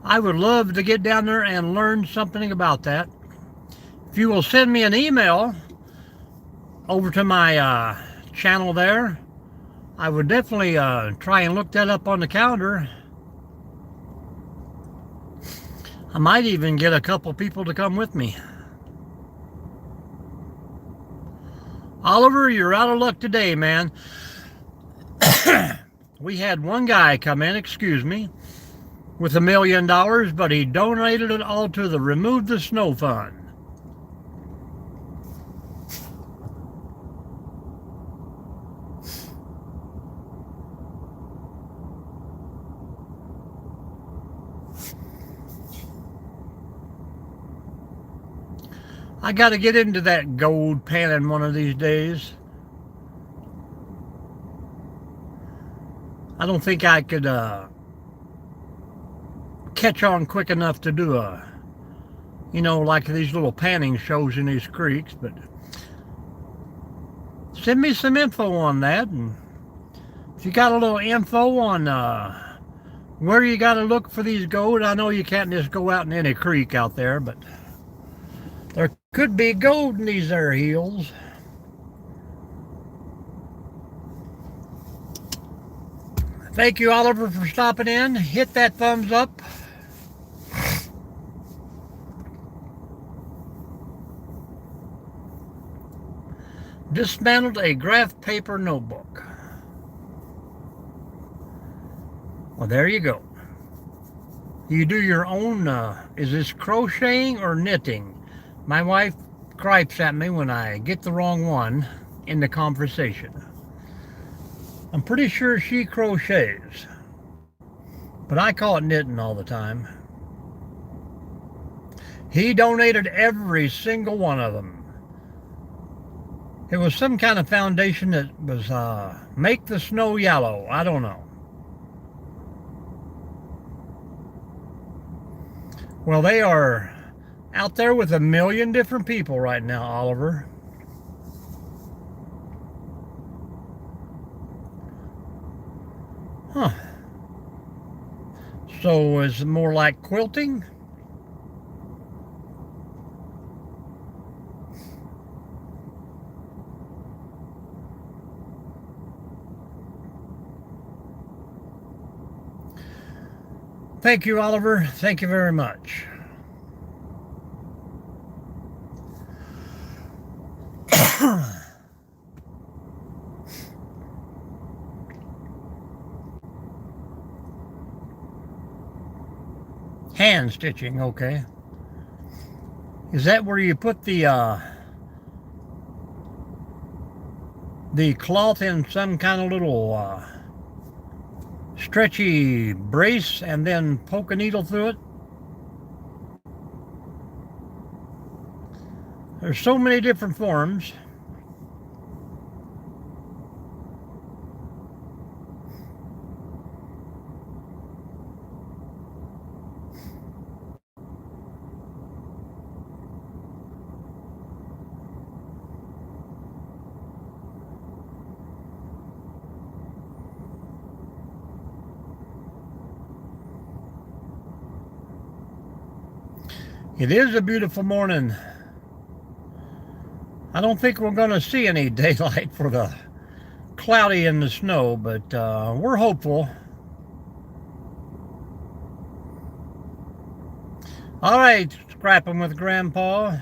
I would love to get down there and learn something about that. If you will send me an email over to my channel there, I would definitely try and look that up on the calendar. I might even get a couple people to come with me. Oliver, you're out of luck today, man. We had one guy come in, excuse me, with $1 million, but he donated it all to the Remove the Snow Fund. I got to get into that gold panning one of these days. I don't think I could catch on quick enough to do like these little panning shows in these creeks, but send me some info on that. And if you got a little info on where you got to look for these gold, I know you can't just go out in any creek out there, but there could be gold in these there hills. Thank you, Oliver, for stopping in. Hit that thumbs up. Dismantled a graph paper notebook. Well, there you go. You do your own, is this crocheting or knitting? My wife gripes at me when I get the wrong one in the conversation. I'm pretty sure she crochets, but I call it knitting all the time. He donated every single one of them. It was some kind of foundation that was make the snow yellow. I don't know. Well, they are out there with a million different people right now, Oliver. Huh. So is it more like quilting? Thank you, Oliver. Thank you very much. Hand stitching, okay. Is that where you put the cloth in some kind of little stretchy brace and then poke a needle through it? There's so many different forms. It is a beautiful morning. I don't think we're going to see any daylight for the cloudy and the snow, but we're hopeful. All right, scrapping with Grandpa.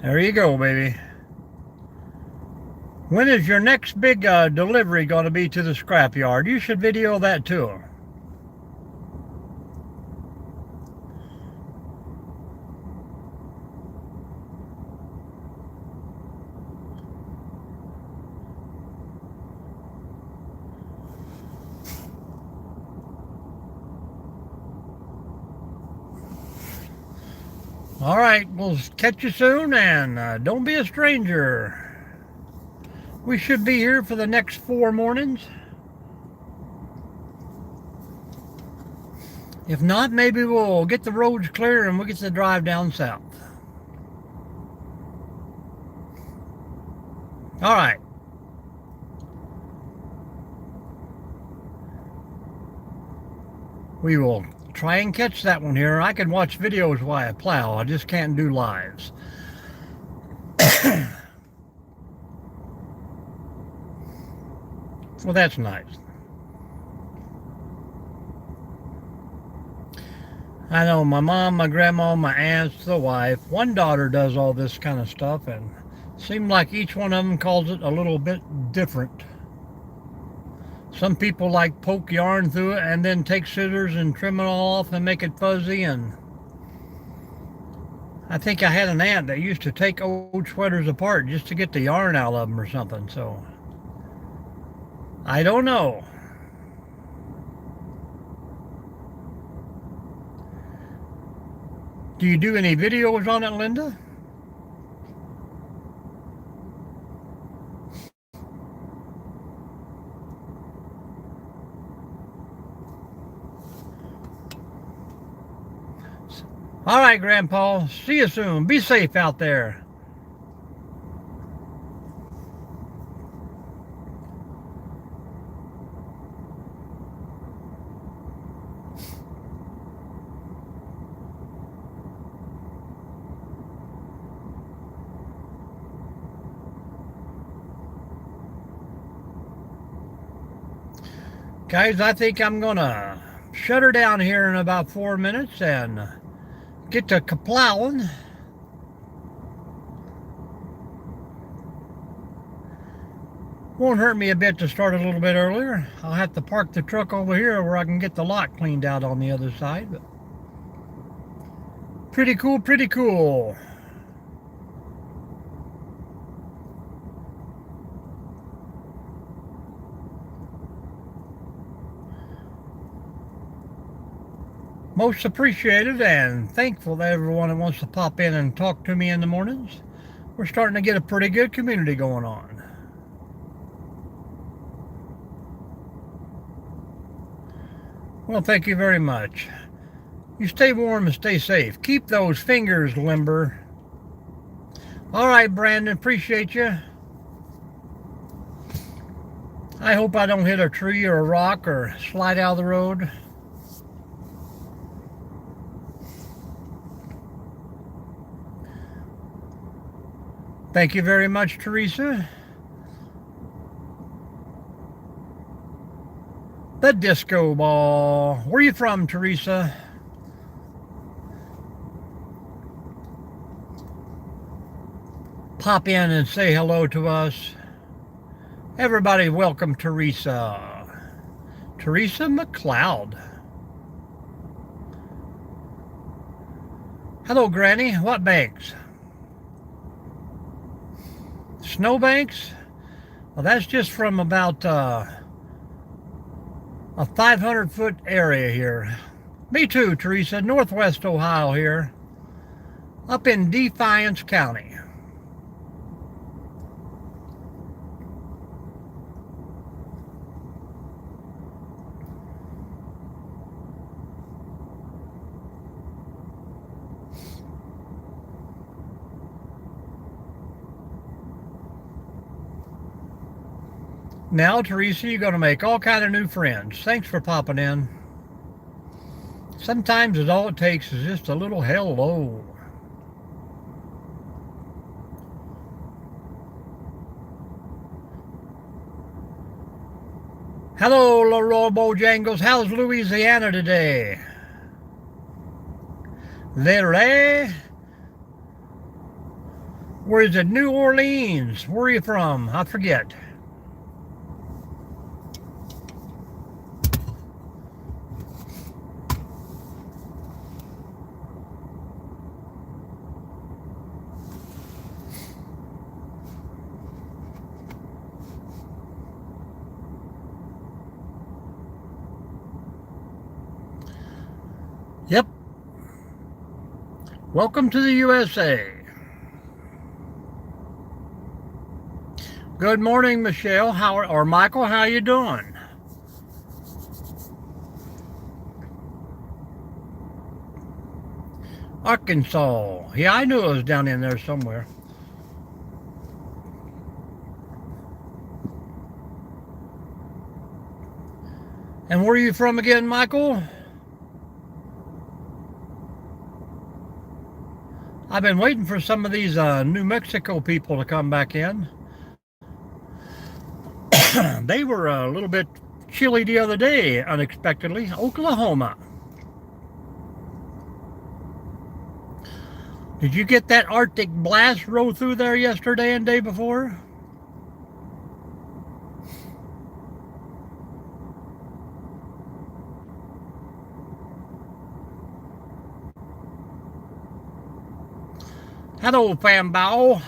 There you go, baby. When is your next big delivery going to be to the scrapyard? You should video that too. All right, we'll catch you soon, and don't be a stranger. We should be here for the next 4 mornings. If not, maybe we'll get the roads clear and we'll get to drive down south. All right. We will try and catch that one here. I can watch videos while I plow. I just can't do lives. Well, that's nice. I know my mom, my grandma, my aunts, the wife, one daughter does all this kind of stuff, and it seemed like each one of them calls it a little bit different. Some people like poke yarn through it and then take scissors and trim it all off and make it fuzzy. And I think I had an aunt that used to take old sweaters apart just to get the yarn out of them or something. So I don't know. Do you do any videos on it, Linda? All right, Grandpa. See you soon. Be safe out there. Guys, I think I'm going to shut her down here in about 4 minutes and get to plowing. Won't hurt me a bit to start a little bit earlier. I'll have to park the truck over here where I can get the lot cleaned out on the other side. But pretty cool, pretty cool. Most appreciated and thankful to everyone that wants to pop in and talk to me in the mornings. We're starting to get a pretty good community going on. Well, thank you very much. You stay warm and stay safe. Keep those fingers limber. All right, Brandon, appreciate you. I hope I don't hit a tree or a rock or slide out of the road. Thank you very much, Teresa. The disco ball. Where are you from, Teresa? Pop in and say hello to us. Everybody welcome Teresa. Teresa McLeod. Hello, Granny. What banks? Snowbanks? Well, that's just from about a 500-foot area here. Me too, Teresa. Northwest Ohio here. Up in Defiance County. Now, Teresa, you're going to make all kind of new friends. Thanks for popping in. Sometimes all it takes is just a little hello. Hello, Leroy Bojangles. How's Louisiana today? Leray? Where is it? New Orleans. Where are you from? I forget. Yep. Welcome to the USA. Good morning, Michelle. Or Michael, how you doing? Arkansas. Yeah, I knew it was down in there somewhere. And where are you from again, Michael? I've been waiting for some of these New Mexico people to come back in. They were a little bit chilly the other day, unexpectedly. Oklahoma. Did you get that Arctic blast roll through there yesterday and day before? Hello, Fambao.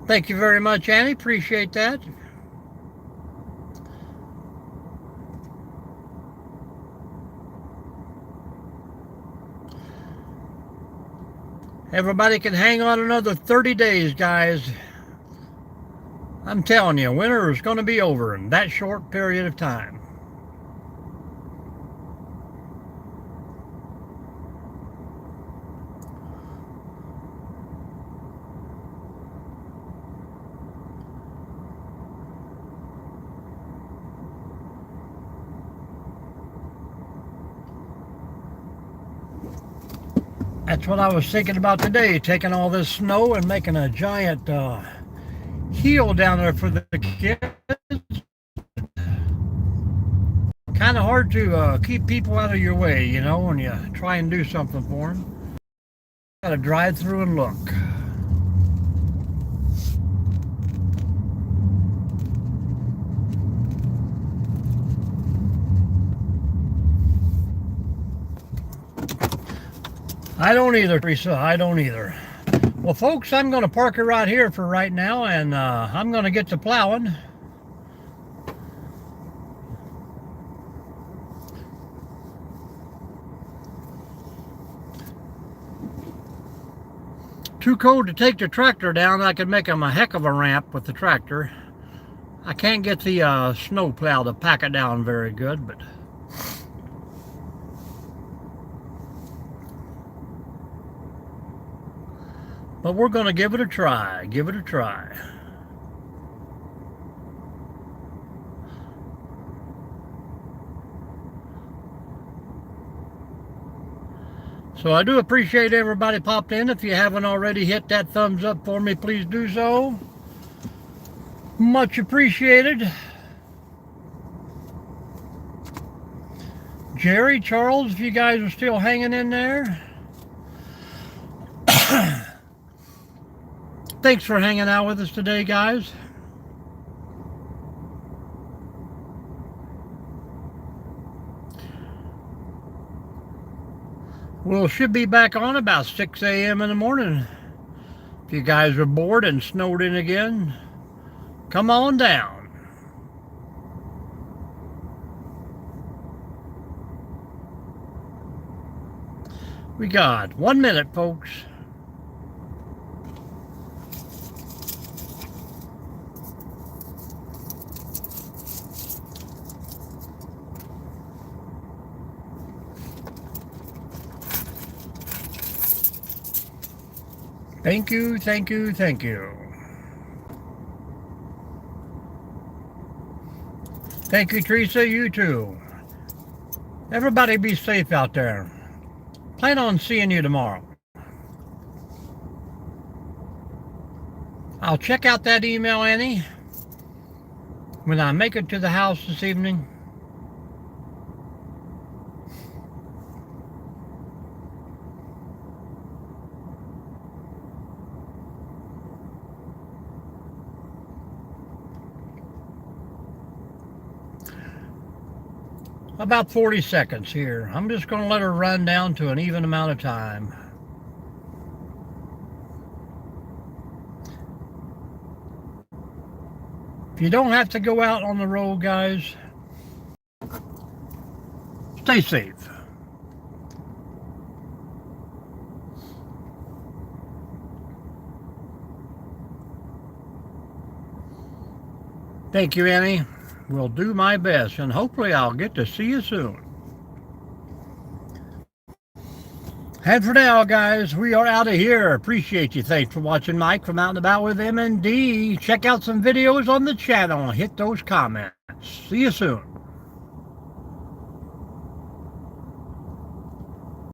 Thank you very much, Annie. Appreciate that. Everybody can hang on another 30 days, guys. I'm telling you, winter is going to be over in that short period of time. That's what I was thinking about today, taking all this snow and making a giant hill down there for the kids. Kind of hard to keep people out of your way, you know, when you try and do something for them. Gotta drive through and look. I don't either, Teresa. I don't either. Well, folks, I'm going to park it right here for right now, and I'm going to get to plowing. Too cold to take the tractor down. I could make him a heck of a ramp with the tractor. I can't get the snow plow to pack it down very good, but we're going to give it a try. Give it a try. So I do appreciate everybody popped in. If you haven't already hit that thumbs up for me, please do so. Much appreciated. Jerry, Charles, if you guys are still hanging in there. Thanks for hanging out with us today, guys. We'll should be back on about 6 a.m. in the morning. If you guys are bored and snowed in again, come on down. We got 1 minute, folks. Thank you, thank you, thank you. Thank you, Teresa, you too. Everybody be safe out there. Plan on seeing you tomorrow. I'll check out that email, Annie, when I make it to the house this evening. About 40 seconds here. I'm just going to let her run down to an even amount of time. If you don't have to go out on the road, guys, stay safe. Thank you, Annie. Will do my best, and hopefully I'll get to see you soon. And for now, guys, we are out of here. Appreciate you. Thanks for watching Mike from Out and About with MND. Check out some videos on the channel. Hit those comments. See you soon.